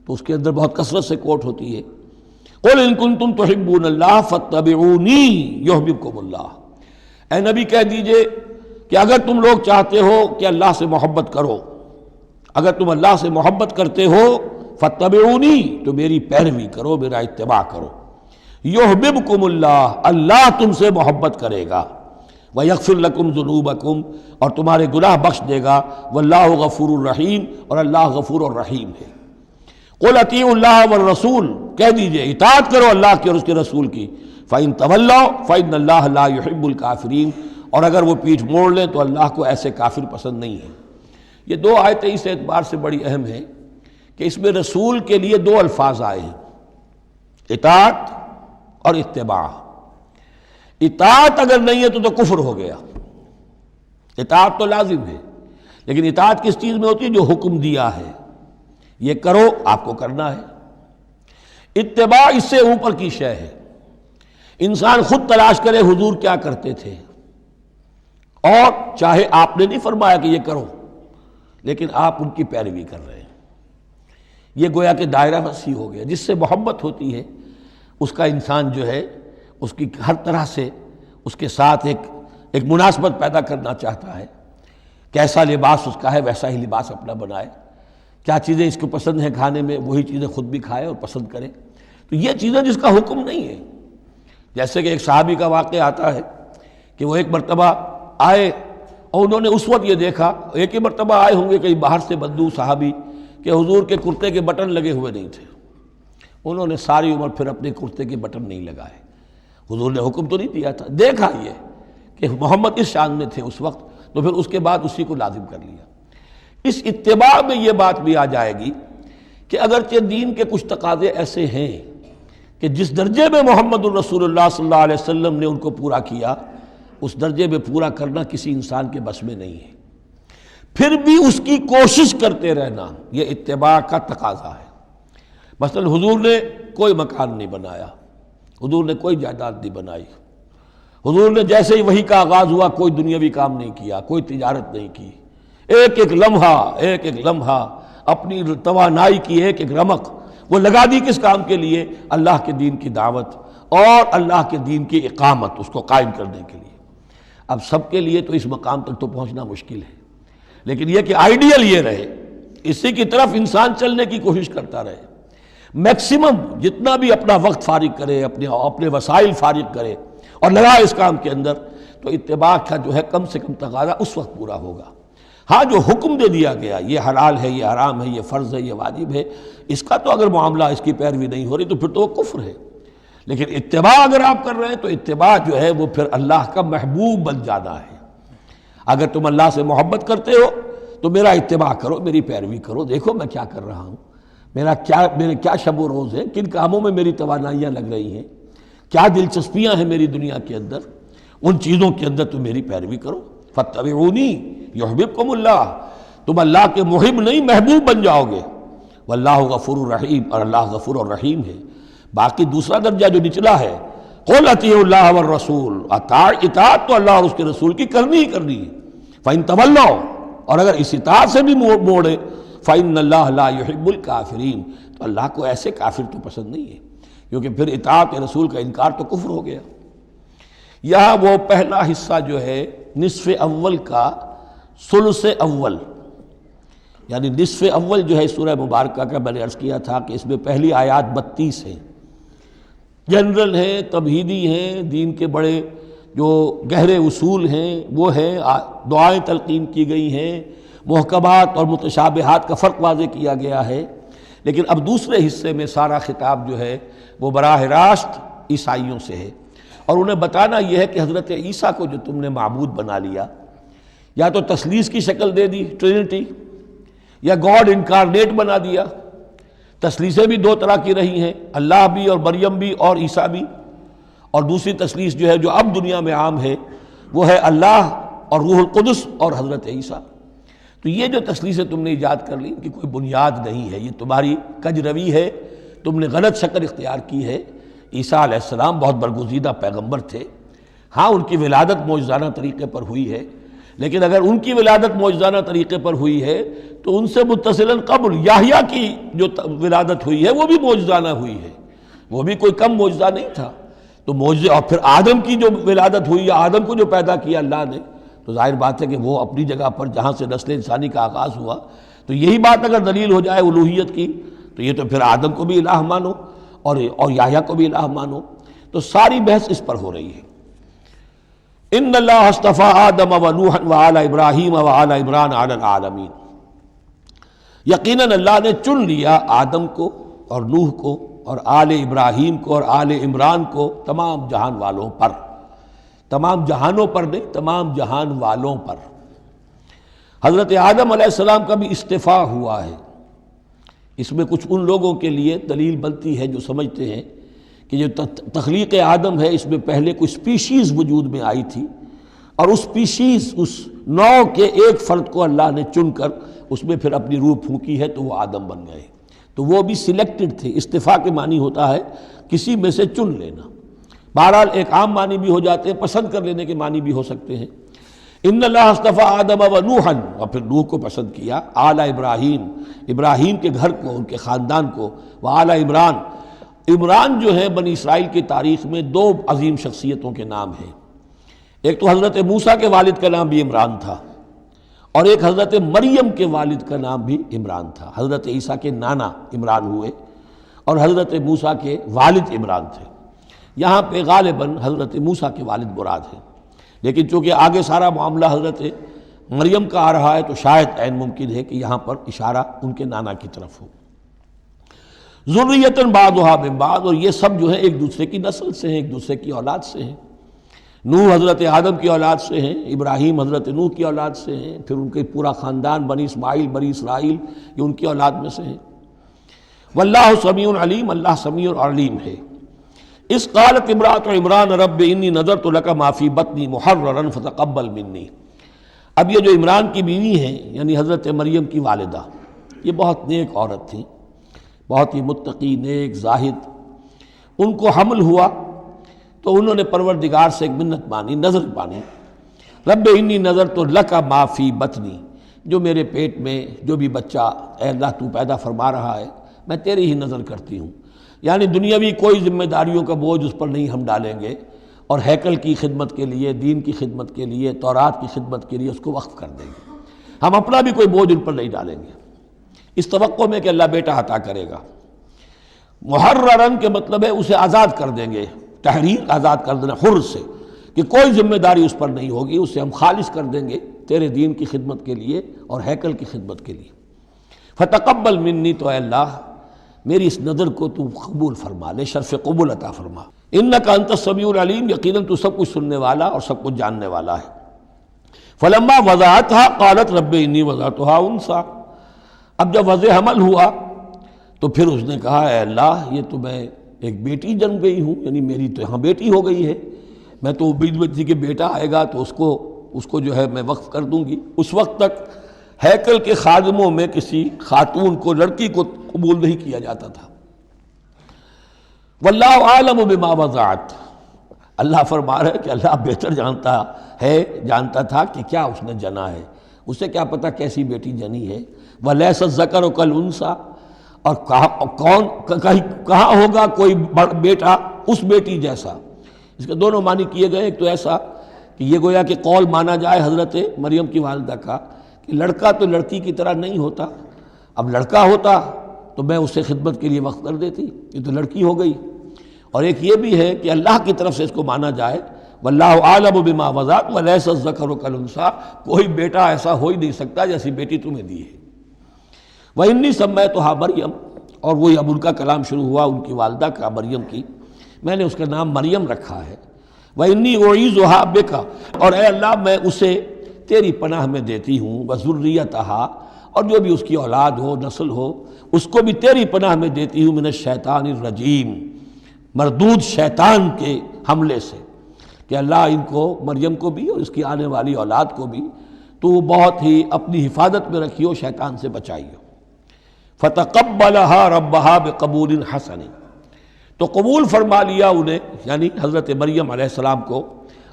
B: تو اس کے اندر بہت کثرت سے کوٹ ہوتی ہے، قُلْ إِن كُنتُمْ تُحِبُّونَ اللَّهَ فَاتَّبِعُونِي يُحْبِبْكُمُ اللَّهُ، اے نبی کہہ دیجئے کہ اگر تم لوگ چاہتے ہو کہ اللہ سے محبت کرو، اگر تم اللہ سے محبت کرتے ہو، فَاتَّبِعُونِي، تو میری پیروی کرو، میرا اتباع کرو۔ یحببکم اللہ، اللہ تم سے محبت کرے گا، وَيَغْفِرْ لَكُمْ ذُنُوبَكُمْ، اور تمہارے گناہ بخش دے گا، وَاللَّهُ غَفُورٌ الرحیم، اور اللہ غفور الرحیم ہے۔ قُلْ اطیعوا اللَّهَ وَالرَّسُولَ، کہہ دیجئے اطاعت کرو اللہ کی اور اس کے رسول کی، فَإِن تَوَلَّوْا فَإِنَّ اللَّهَ لَا يُحِبُّ الْكَافِرِينَ، اور اگر وہ پیٹھ موڑ لیں تو اللہ کو ایسے کافر پسند نہیں ہے۔ یہ دو آیتیں اس اعتبار سے بڑی اہم ہیں کہ اس میں رسول کے لیے دو الفاظ آئے ہیں، اطاعت اور اتباع۔ اطاعت اگر نہیں ہے تو کفر ہو گیا۔ اطاعت تو لازم ہے، لیکن اطاعت کس چیز میں ہوتی ہے؟ جو حکم دیا ہے یہ کرو، آپ کو کرنا ہے۔ اتباع اس سے اوپر کی شے ہے، انسان خود تلاش کرے حضور کیا کرتے تھے، اور چاہے آپ نے نہیں فرمایا کہ یہ کرو لیکن آپ ان کی پیروی کر رہے ہیں۔ یہ گویا کہ دائرہ وسیع ہو گیا۔ جس سے محبت ہوتی ہے اس کا انسان جو ہے اس کی ہر طرح سے اس کے ساتھ ایک مناسبت پیدا کرنا چاہتا ہے۔ کیسا لباس اس کا ہے ویسا ہی لباس اپنا بنائے، کیا چیزیں اس کو پسند ہیں کھانے میں وہی چیزیں خود بھی کھائے اور پسند کرے۔ تو یہ چیزیں جس کا حکم نہیں ہے، جیسے کہ ایک صحابی کا واقعہ آتا ہے کہ وہ ایک مرتبہ آئے اور انہوں نے اس وقت یہ دیکھا، ایک ہی مرتبہ آئے ہوں گے کہیں باہر سے بدو صحابی، کہ حضور کے کرتے کے بٹن لگے ہوئے نہیں تھے۔ انہوں نے ساری عمر پھر اپنے کرتے کے بٹن نہیں لگائے۔ حضور نے حکم تو نہیں دیا تھا، دیکھا یہ کہ محمد اس شان میں تھے اس وقت، تو پھر اس کے بعد اسی کو لازم کر لیا۔ اس اتباع میں یہ بات بھی آ جائے گی کہ اگرچہ دین کے کچھ تقاضے ایسے ہیں کہ جس درجے میں محمد الرسول اللہ صلی اللہ علیہ وسلم نے ان کو پورا کیا، اس درجے میں پورا کرنا کسی انسان کے بس میں نہیں ہے، پھر بھی اس کی کوشش کرتے رہنا یہ اتباع کا تقاضا ہے۔ مثلا حضور نے کوئی مکان نہیں بنایا، حضور نے کوئی جائیداد نہیں بنائی، حضور نے جیسے ہی وحی کا آغاز ہوا کوئی دنیاوی کام نہیں کیا، کوئی تجارت نہیں کی، ایک ایک لمحہ اپنی توانائی کی ایک رمق وہ لگا دی کس کام کے لیے؟ اللہ کے دین کی دعوت اور اللہ کے دین کی اقامت، اس کو قائم کرنے کے لیے۔ اب سب کے لیے تو اس مقام تک تو پہنچنا مشکل ہے، لیکن یہ کہ آئیڈیل یہ رہے، اسی کی طرف انسان چلنے کی کوشش کرتا رہے، میکسیمم جتنا بھی اپنا وقت فارغ کرے، اپنے وسائل فارغ کرے اور لگائے اس کام کے اندر، تو اتباع کا جو ہے کم سے کم تقاضا اس وقت پورا ہوگا۔ ہاں جو حکم دے دیا گیا، یہ حلال ہے، یہ حرام ہے، یہ فرض ہے، یہ واجب ہے، اس کا تو اگر معاملہ اس کی پیروی نہیں ہو رہی تو پھر تو وہ کفر ہے۔ لیکن اتباع اگر آپ کر رہے ہیں تو اتباع جو ہے وہ پھر اللہ کا محبوب بن جانا ہے۔ اگر تم اللہ سے محبت کرتے ہو تو میرا اتباع کرو، میری پیروی کرو، دیکھو میں کیا کر رہا ہوں، میرے کیا شب و روز ہے، کن کاموں میں میری توانائیاں لگ رہی ہیں، کیا دلچسپیاں ہیں میری دنیا کے اندر، ان چیزوں کے اندر تم میری پیروی کرو۔ فاتبعونی یحببکم اللہ، تم اللہ کے محب نہیں محبوب بن جاؤ گے۔ واللہ غفور الرحیم، اور اللہ غفور الرحیم ہے۔ باقی دوسرا درجہ جو نچلا ہے، قل اطیعوا اللہ والرسول، اطاعت تو اللہ اور اس کے رسول کی کرنی ہی کرنی ہے۔ فإن تولوا، اور اگر اس اطاعت سے بھی موڑے، فإن اللہ لا يحب الکافرین، تو اللہ کو ایسے کافر تو پسند نہیں ہے، کیونکہ پھر اطاعت رسول کا انکار تو کفر ہو گیا۔ یہاں وہ پہلا حصہ جو ہے نصف اول کا ثلث اول، یعنی نصف اول جو ہے سورہ مبارکہ کا، میں نے عرض کیا تھا کہ اس میں پہلی آیات 32 ہیں، جنرل ہیں، تمہیدی ہیں، دین کے بڑے جو گہرے اصول ہیں وہ ہیں، دعائیں تلقین کی گئی ہیں، محکمات اور متشابہات کا فرق واضح کیا گیا ہے۔ لیکن اب دوسرے حصے میں سارا خطاب جو ہے وہ براہ راست عیسائیوں سے ہے، اور انہیں بتانا یہ ہے کہ حضرت عیسیٰ کو جو تم نے معبود بنا لیا، یا تو تثلیث کی شکل دے دی ٹرینٹی، یا گاڈ انکارنیٹ بنا دیا۔ تثلیثیں بھی دو طرح کی رہی ہیں، اللہ بھی اور مریم بھی اور عیسیٰ بھی، اور دوسری تثلیث جو ہے جو اب دنیا میں عام ہے وہ ہے اللہ اور روح القدس اور حضرت عیسیٰ۔ تو یہ جو تثلیثیں تم نے ایجاد کر لی ان کی کوئی بنیاد نہیں ہے، یہ تمہاری کج روی ہے، تم نے غلط شکل اختیار کی ہے۔ عیسیٰ علیہ السلام بہت برگزیدہ پیغمبر تھے، ہاں ان کی ولادت معجزانہ طریقے پر ہوئی ہے، لیکن اگر ان کی ولادت معجزانہ طریقے پر ہوئی ہے تو ان سے متصلاً قبل یحییٰ کی جو ولادت ہوئی ہے وہ بھی معجزانہ ہوئی ہے، وہ بھی کوئی کم معجزہ نہیں تھا۔ تو معجزے، اور پھر آدم کی جو ولادت ہوئی، آدم کو جو پیدا کیا اللہ نے، تو ظاہر بات ہے کہ وہ اپنی جگہ پر جہاں سے نسل انسانی کا آغاز ہوا، تو یہی بات اگر دلیل ہو جائے الوہیت کی تو یہ تو پھر آدم کو بھی الہ مانو اور یحییٰ کو بھی الہ مانو۔ تو ساری بحث اس پر ہو رہی ہے۔ ان اللہ اصطفیٰ آدم و نوحا وآل ابراہیم وآل عمران علی العالمین، یقیناً اللہ نے چن لیا آدم کو اور نوح کو اور آل ابراہیم کو اور آل عمران کو تمام جہان والوں پر، تمام جہانوں پر نہیں، تمام جہان والوں پر۔ حضرت آدم علیہ السلام کا بھی استفاء ہوا ہے۔ اس میں کچھ ان لوگوں کے لیے دلیل بنتی ہے جو سمجھتے ہیں کہ جو تخلیق آدم ہے اس میں پہلے کوئی سپیشیز وجود میں آئی تھی، اور اس سپیشیز، اس نوع کے ایک فرد کو اللہ نے چن کر اس میں پھر اپنی روح پھونکی ہے تو وہ آدم بن گئے، تو وہ بھی سلیکٹڈ تھے۔ استفاء کے معنی ہوتا ہے کسی میں سے چن لینا، بہرحال ایک عام معنی بھی ہو جاتے ہیں، پسند کر لینے کے معنی بھی ہو سکتے ہیں۔ ان اللہ اصطفیٰ آدم و نوحا، اور پھر نوح کو پسند کیا، آل ابراہیم، ابراہیم کے گھر کو، ان کے خاندان کو، و آل عمران۔ عمران جو ہے بنی اسرائیل کی تاریخ میں دو عظیم شخصیتوں کے نام ہیں، ایک تو حضرت موسیٰ کے والد کا نام بھی عمران تھا، اور ایک حضرت مریم کے والد کا نام بھی عمران تھا۔ حضرت عیسیٰ کے نانا عمران ہوئے اور حضرت موسیٰ کے والد عمران تھے۔ یہاں پہ غالباً حضرت موسیٰ کے والد مراد ہیں، لیکن چونکہ آگے سارا معاملہ حضرت مریم کا آ رہا ہے تو شاید عین ممکن ہے کہ یہاں پر اشارہ ان کے نانا کی طرف ہو۔ ذریۃ بعضھا من بعض، اور یہ سب جو ہے ایک دوسرے کی نسل سے ہیں، ایک دوسرے کی اولاد سے ہیں۔ نوح حضرت آدم کی اولاد سے ہیں، ابراہیم حضرت نوح کی اولاد سے ہیں، پھر ان کے پورا خاندان بنی اسماعیل بنی اسرائیل یہ ان کی اولاد میں سے ہیں۔ واللہ سمیع علیم، اللہ سمیع اور علیم ہے۔ اس قالت امرأۃ عمران رب انی نذرت لک ما فی بطنی محررا فتقبل منی۔ اب یہ جو عمران کی بیوی ہیں یعنی حضرت مریم کی والدہ، یہ بہت نیک عورت تھیں، بہت ہی متقی، نیک، زاہد۔ ان کو حمل ہوا تو انہوں نے پروردگار سے ایک منت مانی، نظر مانی، رب انی نذرت لک ما فی بطنی، جو میرے پیٹ میں جو بھی بچہ اے اللہ تو پیدا فرما رہا ہے میں تیری ہی نظر کرتی ہوں، یعنی دنیاوی کوئی ذمہ داریوں کا بوجھ اس پر نہیں ہم ڈالیں گے، اور ہیکل کی خدمت کے لیے، دین کی خدمت کے لیے، تورات کی خدمت کے لیے اس کو وقف کر دیں گے، ہم اپنا بھی کوئی بوجھ ان پر نہیں ڈالیں گے، اس توقع میں کہ اللہ بیٹا عطا کرے گا۔ محررن کے مطلب ہے اسے آزاد کر دیں گے، تحریر آزاد کر دینا، حر سے، کہ کوئی ذمہ داری اس پر نہیں ہوگی، اسے ہم خالص کر دیں گے تیرے دین کی خدمت کے لیے اور ہیکل کی خدمت کے لیے۔ فتقبل منی، تو اے اللہ میری اس نظر کو تو قبول فرما لے، شرف قبول عطا فرما۔ انک انت السمیع العلیم، یقیناً تو سب کچھ سننے والا اور سب کچھ جاننے والا ہے۔ فلما وضعتها قالت رب انی وضعتها انثی، اب جب وضع حمل ہوا تو پھر اس نے کہا اے اللہ یہ تو میں ایک بیٹی جنم گئی ہوں، یعنی میری تو یہاں بیٹی ہو گئی ہے، میں تو امید میں تھی کہ بیٹا آئے گا تو اس کو جو ہے میں وقف کر دوں گی۔ اس وقت تک ہیکل کے خادموں میں کسی خاتون کو، لڑکی کو قبول نہیں کیا جاتا تھا۔ واللہ عالم بما وضعت، اللہ فرما رہا ہے کہ اللہ بہتر جانتا تھا کہ کیا اس نے جنا ہے، اسے کیا پتہ کیسی بیٹی جنی ہے۔ ولیس الذکر کالانثی، اور کہاں ہوگا کوئی بیٹا اس بیٹی جیسا۔ اس کے دونوں معنی کیے گئے، ایک تو ایسا کہ یہ گویا کہ قول مانا جائے حضرت مریم کی والدہ کا کہ لڑکا تو لڑکی کی طرح نہیں ہوتا، اب لڑکا ہوتا تو میں اسے خدمت کے لیے وقف کر دیتی، یہ تو لڑکی ہو گئی۔ اور ایک یہ بھی ہے کہ اللہ کی طرف سے اس کو مانا جائے واللہ عالم بما وضعت ولیس الذکر کالانثی، کوئی بیٹا ایسا ہو ہی نہیں سکتا جیسی بیٹی تمہیں دی ہے۔ وَإِنِّي سَمَّيْتُهَا مریم، اور وہی اب ان کا کلام شروع ہوا ان کی والدہ کا، مریم کی، میں نے اس کا نام مریم رکھا ہے۔ وَإِنِّي أُعِيذُهَا بِكَ، اور اے اللہ میں اسے تیری پناہ میں دیتی ہوں، وَذُرِّيَّتَهَا، اور جو بھی اس کی اولاد ہو، نسل ہو، اس کو بھی تیری پناہ میں دیتی ہوں، من الشیطان الرجیم، مردود شیطان کے حملے سے، کہ اللہ ان کو، مریم کو بھی اور اس کی آنے والی اولاد کو بھی تو بہت ہی اپنی حفاظت میں رکھیو، شیطان سے بچائیو۔ فتقبلها ربها بقبول حسن، تو قبول فرما لیا انہیں، یعنی حضرت مریم علیہ السلام کو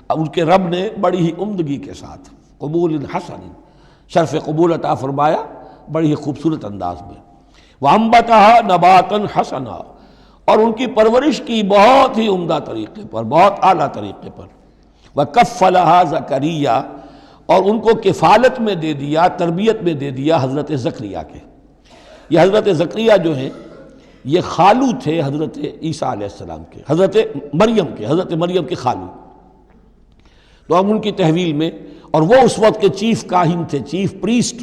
B: ان کے رب نے بڑی ہی عمدگی کے ساتھ، قبول حسن، شرف قبول عطا فرمایا بڑی ہی خوبصورت انداز میں۔ وانبتها نباتا حسنا، اور ان کی پرورش کی بہت ہی عمدہ طریقے پر، بہت اعلیٰ طریقے پر۔ وکفلها زکریا، اور ان کو کفالت میں دے دیا، تربیت میں دے دیا حضرت زکریا کے۔ یہ حضرت زکریا جو ہیں یہ خالو تھے حضرت عیسیٰ علیہ السلام کے، حضرت مریم کے خالو، تو اب ان کی تحویل میں، اور وہ اس وقت کے چیف کاہن تھے، chief priest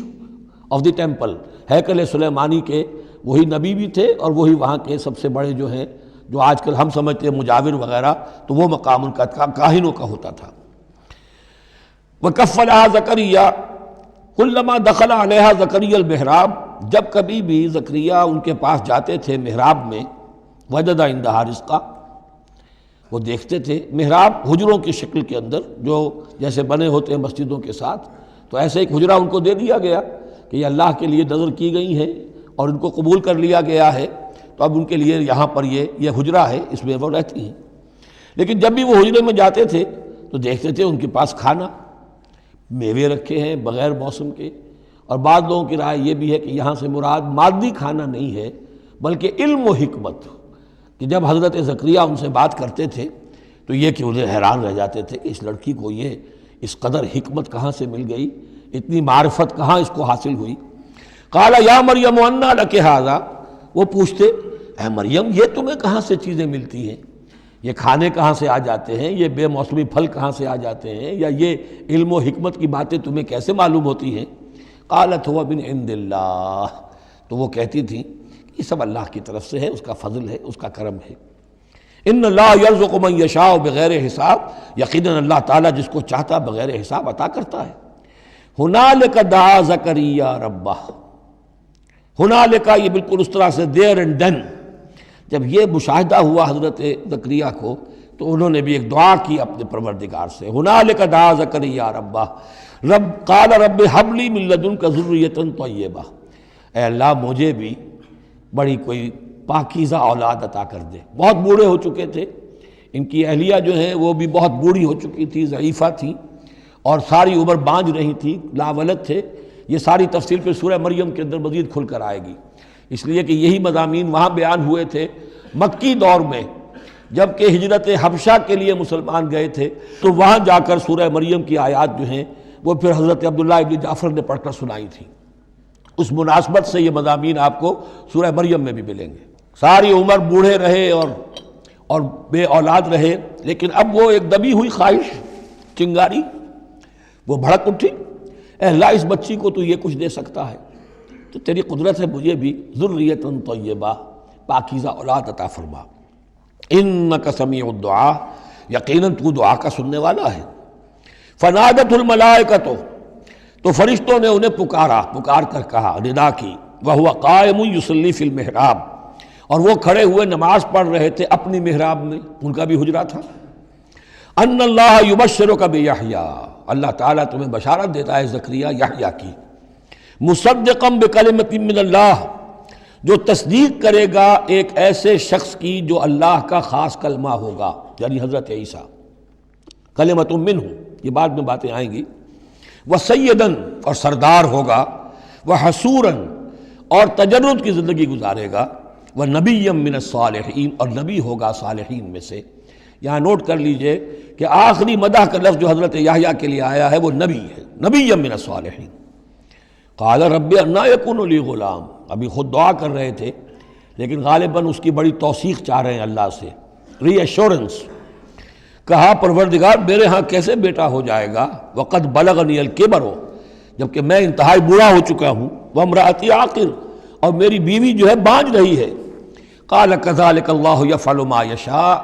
B: of the temple, ہیکل سلیمانی کے وہی نبی بھی تھے، اور وہی وہاں کے سب سے بڑے جو ہیں، جو آج کل ہم سمجھتے ہیں مجاور وغیرہ، تو وہ مقام ان کا کاہنوں کا ہوتا تھا۔ وَكَفَّلَهَا زَكَرِيَّا، کلما دخل علیہا زکریا المحراب، جب کبھی بھی زکریا ان کے پاس جاتے تھے محراب میں، وجد عندہا رزقا، وہ دیکھتے تھے محراب حجروں کی شکل کے اندر جو جیسے بنے ہوتے ہیں مسجدوں کے ساتھ، تو ایسے ایک حجرہ ان کو دے دیا گیا کہ یہ اللہ کے لیے نظر کی گئی ہے اور ان کو قبول کر لیا گیا ہے، تو اب ان کے لیے یہاں پر یہ حجرہ ہے، اس میں وہ رہتی ہیں۔ لیکن جب بھی وہ حجرے میں جاتے تھے تو دیکھتے تھے ان کے پاس کھانا، میوے رکھے ہیں بغیر موسم کے، اور بعض لوگوں کی رائے یہ بھی ہے کہ یہاں سے مراد مادی کھانا نہیں ہے بلکہ علم و حکمت، کہ جب حضرت زکریا ان سے بات کرتے تھے تو یہ کہ انہیں حیران رہ جاتے تھے کہ اس لڑکی کو یہ اس قدر حکمت کہاں سے مل گئی، اتنی معرفت کہاں اس کو حاصل ہوئی۔ قال یا مریم انا لک ھذا، وہ پوچھتے اے مریم یہ تمہیں کہاں سے چیزیں ملتی ہیں، یہ کھانے کہاں سے آ جاتے ہیں، یہ بے موسمی پھل کہاں سے آ جاتے ہیں، یا یہ علم و حکمت کی باتیں تمہیں کیسے معلوم ہوتی ہیں؟ قالت هو من عند اللہ، تو وہ کہتی تھیں یہ سب اللہ کی طرف سے ہے، اس کا فضل ہے، اس کا کرم ہے۔ ان اللہ یرزق من یشاء بغیر حساب، یقیناً اللہ تعالیٰ جس کو چاہتا بغیر حساب عطا کرتا ہے۔ ہنالک دعا زکریا ربہ، ہنالک یہ بالکل اس طرح سے دیر اینڈ ڈن، جب یہ مشاہدہ ہوا حضرت زکریا کو تو انہوں نے بھی ایک دعا کی اپنے پروردگار سے، ہنالک دعا زکریا ربہ رب قال رب ہب لی من لدنک ذریۃ طیبہ، اے اللہ مجھے بھی بڑی کوئی پاکیزہ اولاد عطا کر دے۔ بہت بوڑھے ہو چکے تھے، ان کی اہلیہ جو ہیں وہ بھی بہت بوڑھی ہو چکی تھی، ضعیفہ تھی، اور ساری عمر بانجھ رہی تھی، لاولد تھے۔ یہ ساری تفصیل پھر سورہ مریم کے اندر مزید کھل کر آئے گی، اس لیے کہ یہی مضامین وہاں بیان ہوئے تھے مکی دور میں، جب کہ ہجرت حبشہ کے لیے مسلمان گئے تھے، تو وہاں جا کر سورہ مریم کی آیات جو ہیں وہ پھر حضرت عبداللہ ابن جعفر نے پڑھ کر سنائی تھی۔ اس مناسبت سے یہ مضامین آپ کو سورہ مریم میں بھی ملیں گے۔ ساری عمر بوڑھے رہے اور بے اولاد رہے، لیکن اب وہ ایک دبی ہوئی خواہش، چنگاری، وہ بھڑک اٹھی، اے اللہ اس بچی کو تو یہ کچھ دے سکتا ہے تو تیری قدرت ہے مجھے بھی ذریۃ طیبہ، پاکیزہ اولاد عطا فرما۔ انک سمیع الدعاء، یقیناً تو دعا کا سننے والا ہے۔ فنادت الملائکۃ، تو فرشتوں نے انہیں پکار کر کہا، ندا کی، وہو قائم یصلی فی المحراب، اور وہ کھڑے ہوئے نماز پڑھ رہے تھے اپنی محراب میں، ان کا بھی حجرہ تھا۔ ان اللہ یبشرک بیحییٰ، اللہ تعالیٰ تمہیں بشارت دیتا ہے زکریا یحییٰ کی، مصدقا بکلمۃ من اللہ، جو تصدیق کرے گا ایک ایسے شخص کی جو اللہ کا خاص کلمہ ہوگا، یعنی حضرت عیسیٰ، کلمۃ منہ، یہ بعد میں باتیں آئیں گی، وسیداً، اور سردار ہوگا، وحسوراً، اور تجرد کی زندگی گزارے گا، ونبیًا من الصالحین، اور نبی ہوگا صالحین میں سے۔ یہاں نوٹ کر لیجئے کہ آخری مدح کا لفظ جو حضرت یحییٰ کے لیے آیا ہے وہ نبی ہے، نبیًا من الصالحین۔ قال رب انا یکون لی غلام، ابھی خود دعا کر رہے تھے لیکن غالباً اس کی بڑی توثیق چاہ رہے ہیں اللہ سے، ری ایشورنس۔ کہا پروردگار میرے ہاں کیسے بیٹا ہو جائے گا، وقد بلغنی الکبر، جبکہ میں انتہائی بوڑھا ہو چکا ہوں، وامرأتی عاقر، اور میری بیوی جو ہے بانجھ رہی ہے۔ قال کذلک اللہ یفعل ما یشاء،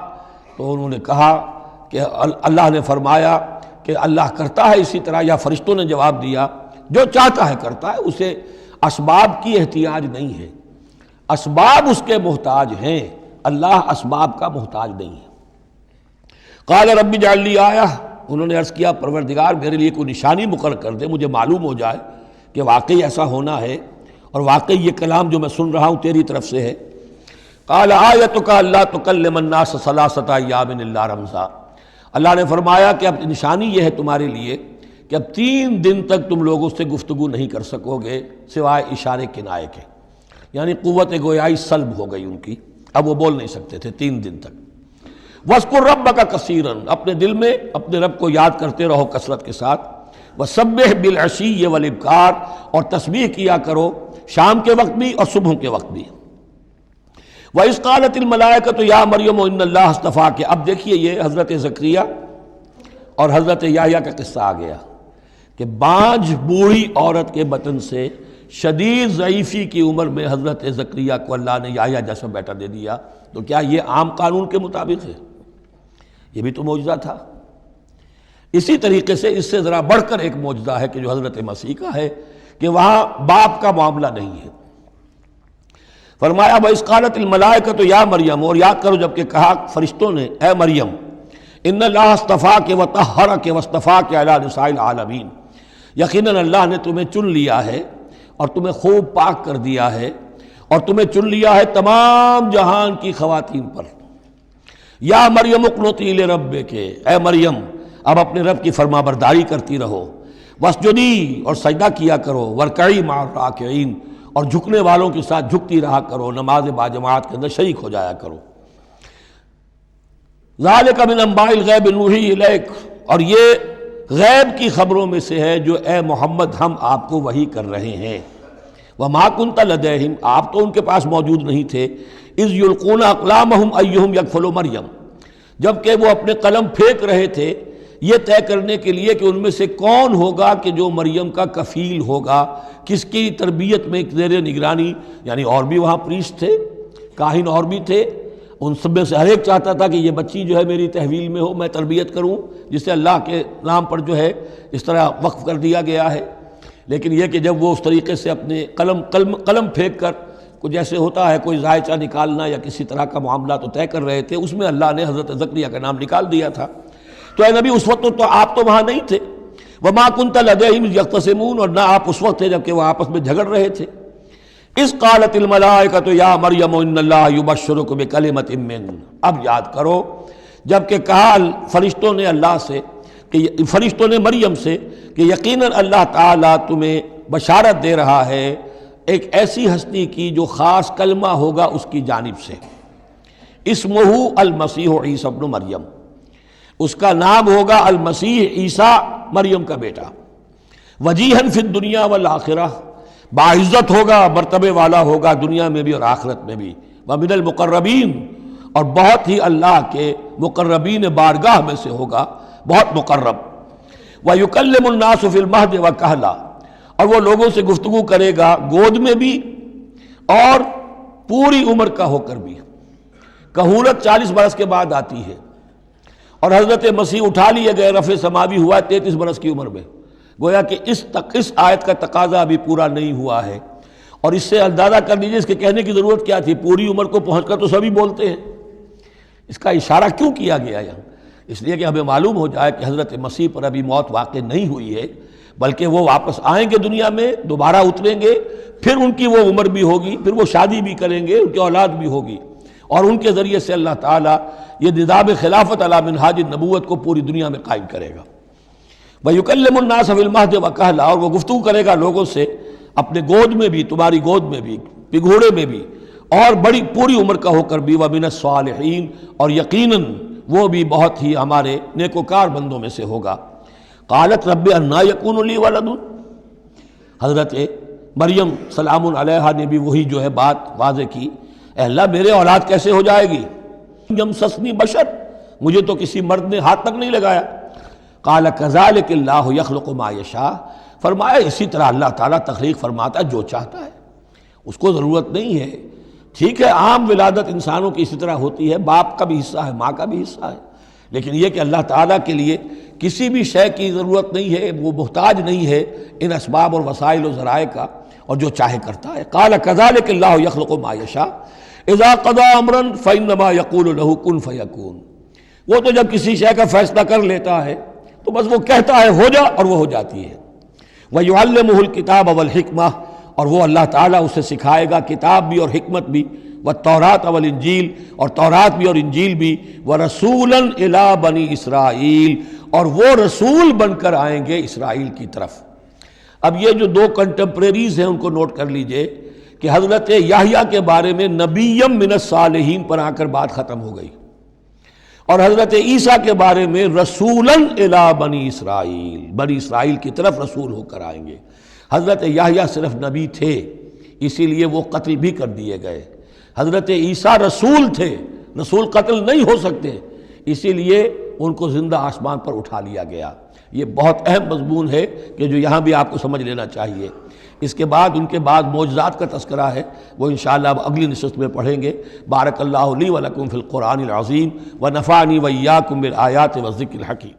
B: تو انہوں نے کہا کہ اللہ نے فرمایا کہ اللہ کرتا ہے اسی طرح، یا فرشتوں نے جواب دیا جو چاہتا ہے کرتا ہے، اسے اسباب کی احتیاج نہیں ہے، اسباب اس کے محتاج ہیں، اللہ اسباب کا محتاج نہیں ہے۔ قال رب اجعل لی آیہ، انہوں نے عرض کیا پروردگار میرے لیے کوئی نشانی مقرر کر دے، مجھے معلوم ہو جائے کہ واقعی ایسا ہونا ہے اور واقعی یہ کلام جو میں سن رہا ہوں تیری طرف سے ہے۔ قال آیتک الا تکلم الناس ثلاثۃ ایام الا رمزا، اللہ نے فرمایا کہ اب نشانی یہ ہے تمہارے لیے کہ اب 3 دن تک تم لوگوں سے گفتگو نہیں کر سکو گے سوائے اشارے کنائے کے، یعنی قوت گویائی سلب ہو گئی ان کی، اب وہ بول نہیں سکتے تھے 3 دن تک۔ وَاذْكُرْ رَبَّكَ كَثِيرًا، اپنے دل میں اپنے رب کو یاد کرتے رہو کثرت کے ساتھ، وَسَبِّحْ بِالْعَشِيِّ وَالْإِبْكَارِ، اور تسبیح کیا کرو شام کے وقت بھی اور صبح کے وقت بھی۔ وَإِذْ قَالَتِ الْمَلَائِكَةُ يَا مَرْيَمُ إِنَّ اللَّهَ اصْطَفَاكِ، اب دیکھیے یہ حضرت زکریا اور حضرت یحییٰ کا قصہ آ گیا کہ بانجھ بوڑھی عورت کے بطن سے شدید ضعیفی کی عمر میں حضرت زکریا کو اللہ نے یحییٰ جیسا بیٹا دے دیا، تو کیا یہ عام قانون کے مطابق ہے؟ یہ بھی تو معجزہ تھا۔ اسی طریقے سے اس سے ذرا بڑھ کر ایک معجزہ ہے کہ جو حضرت مسیح کا ہے کہ وہاں باپ کا معاملہ نہیں ہے۔ فرمایا وَإِذْ قَالَتِ الْمَلَائِكَةُ يَا مریم، اور یاد کرو جب کہ کہا فرشتوں نے اے مریم، ان اللہ اصطفاک وطہرک واصطفاک علی نساء العالمین، یقیناً اللہ نے تمہیں چن لیا ہے اور تمہیں خوب پاک کر دیا ہے اور تمہیں چن لیا ہے تمام جہان کی خواتین پر۔ یا مریم اقنتی لربک، اے مریم اب اپنے رب کی فرما برداری کرتی رہو، واسجدی، اور سجدہ کیا کرو، ورکعی مع الراکعین، اور جھکنے والوں کے ساتھ جھکتی رہا کرو، نماز باجماعت کے اندر شریک ہو جایا کرو۔ ذالک من انباء الغیب نوحی الیک، اور یہ غیب کی خبروں میں سے ہے جو اے محمد ہم آپ کو وحی کر رہے ہیں۔ وما کنت لدیہم، آپ تو ان کے پاس موجود نہیں تھے، اذ یلقون اقلامہم ایہم یکفل مریم، جبکہ وہ اپنے قلم پھینک رہے تھے یہ طے کرنے کے لیے کہ ان میں سے کون ہوگا کہ جو مریم کا کفیل ہوگا، کس کی تربیت میں زیر نگرانی، یعنی اور بھی وہاں پریسٹ تھے، کاہن اور بھی تھے، ان سب میں سے ہر ایک چاہتا تھا کہ یہ بچی جو ہے میری تحویل میں ہو، میں تربیت کروں، جسے اللہ کے نام پر جو ہے اس طرح وقف کر دیا گیا ہے۔ لیکن یہ کہ جب وہ اس طریقے سے اپنے قلم پھینک کر کچھ جیسے ہوتا ہے کوئی ذائچہ نکالنا یا کسی طرح کا معاملہ تو طے کر رہے تھے، اس میں اللہ نے حضرت زکریا کا نام نکال دیا تھا۔ تو اے نبی اس وقت تو آپ تو وہاں نہیں تھے، وما کنت لدیہم یختصمون، اور نہ آپ اس وقت تھے جبکہ وہ آپس میں جھگڑ رہے تھے۔ اذ قالت الملائکۃ یا مریم ان اللہ یبشرک بکلمۃ من، اب یاد کرو جب کہ کہا فرشتوں نے اللہ سے، کہ فرشتوں نے مریم سے کہ یقیناً اللہ تعالیٰ تمہیں بشارت دے رہا ہے ایک ایسی ہستی کی جو خاص کلمہ ہوگا اس کی جانب سے، اسمہ المسیح عیسی ابن مریم، اس کا نام ہوگا المسیح عیسیٰ مریم کا بیٹا، وجیہاً فی الدنیا والآخرہ، باعزت ہوگا، مرتبے والا ہوگا دنیا میں بھی اور آخرت میں بھی، ومن المقربین، اور بہت ہی اللہ کے مقربین بارگاہ میں سے ہوگا، بہت مقرب، وَيُكَلِّمُ النَّاسُ فِي الْمَهْدِ وَكَهْلًا، اور وہ لوگوں سے گفتگو کرے گا گود میں بھی اور پوری عمر کا ہو کر بھی۔ کہولت 40 برس کے بعد آتی ہے، اور حضرت مسیح اٹھا لیے گئے، رفع سماوی ہوا 33 برس کی عمر میں، گویا کہ اس آیت کا تقاضا ابھی پورا نہیں ہوا ہے۔ اور اس سے اندازہ کر لیجیے اس کے کہنے کی ضرورت کیا تھی، پوری عمر کو پہنچ کر تو سبھی بولتے ہیں، اس کا اشارہ کیوں کیا گیا یہاں؟ اس لیے کہ ہمیں معلوم ہو جائے کہ حضرت مسیح پر ابھی موت واقع نہیں ہوئی ہے، بلکہ وہ واپس آئیں گے دنیا میں، دوبارہ اتریں گے، پھر ان کی وہ عمر بھی ہوگی، پھر وہ شادی بھی کریں گے، ان کی اولاد بھی ہوگی، اور ان کے ذریعے سے اللہ تعالیٰ یہ نظام خلافت علی منہاج النبوت کو پوری دنیا میں قائم کرے گا۔ وَيُكَلِّمُ النَّاسَ فِي الْمَهْدِ وَكَهْلًا، اور وہ گفتگو کرے گا لوگوں سے اپنے گود میں بھی، تمہاری گود میں بھی، پگھوڑے میں بھی، اور بڑی پوری عمر کا ہو کر بھی، وَمِنَ الصَّالِحِينَ، اور یقیناً وہ بھی بہت ہی ہمارے نیکوکار بندوں میں سے ہوگا۔ قالت رب انا یکون لی ولد، حضرت مریم سلام علیہا نے بھی وہی جو ہے بات واضح کی، اے اللہ میرے اولاد کیسے ہو جائے گی، یمسسنی بشر، مجھے تو کسی مرد نے ہاتھ تک نہیں لگایا۔ قال کذالک اللہ یخلق ما یشاء، فرمایا اسی طرح اللہ تعالیٰ تخلیق فرماتا ہے جو چاہتا ہے، اس کو ضرورت نہیں ہے۔ ٹھیک ہے عام ولادت انسانوں کی اسی طرح ہوتی ہے، باپ کا بھی حصہ ہے، ماں کا بھی حصہ ہے، لیکن یہ کہ اللہ تعالیٰ کے لیے کسی بھی شے کی ضرورت نہیں ہے، وہ محتاج نہیں ہے ان اسباب اور وسائل و ذرائع کا، اور جو چاہے کرتا ہے۔ قال کذالک اللہ یخلق ما یشاء اذا قضى امرا فانما يقول له كن فيكون، وہ تو جب کسی شے کا فیصلہ کر لیتا ہے تو بس وہ کہتا ہے ہو جا اور وہ ہو جاتی ہے۔ وَيُعَلِّمُهُ الْكِتَابَ وَالْحِكْمَةَ، اور وہ اللہ تعالیٰ اسے سکھائے گا کتاب بھی اور حکمت بھی، وَالتَّوْرَاةَ وَالْإِنْجِيلَ، اور تورات بھی اور انجیل بھی، وَرَسُولًا إِلَىٰ بَنِي إِسْرَائِيل، اور وہ رسول بن کر آئیں گے اسرائیل کی طرف۔ اب یہ جو دو کنٹمپریریز ہیں ان کو نوٹ کر لیجئے کہ حضرت یحییٰ کے بارے میں نبیم من الصالحین پر آ کر بات ختم ہو گئی، اور حضرت عیسیٰ کے بارے میں رسولاً الی بنی اسرائیل، بنی اسرائیل کی طرف رسول ہو کر آئیں گے۔ حضرت یحییٰ صرف نبی تھے، اسی لیے وہ قتل بھی کر دیے گئے۔ حضرت عیسیٰ رسول تھے، رسول قتل نہیں ہو سکتے، اسی لیے ان کو زندہ آسمان پر اٹھا لیا گیا۔ یہ بہت اہم مضمون ہے کہ جو یہاں بھی آپ کو سمجھ لینا چاہیے۔ اس کے بعد ان کے بعد معجزات کا تذکرہ ہے، وہ انشاءاللہ اب اگلی نشست میں پڑھیں گے۔ بارک اللہ لی و لکم فی القرآن العظیم و نفعنی و ایاکم بالآیات والذکر الحکیم۔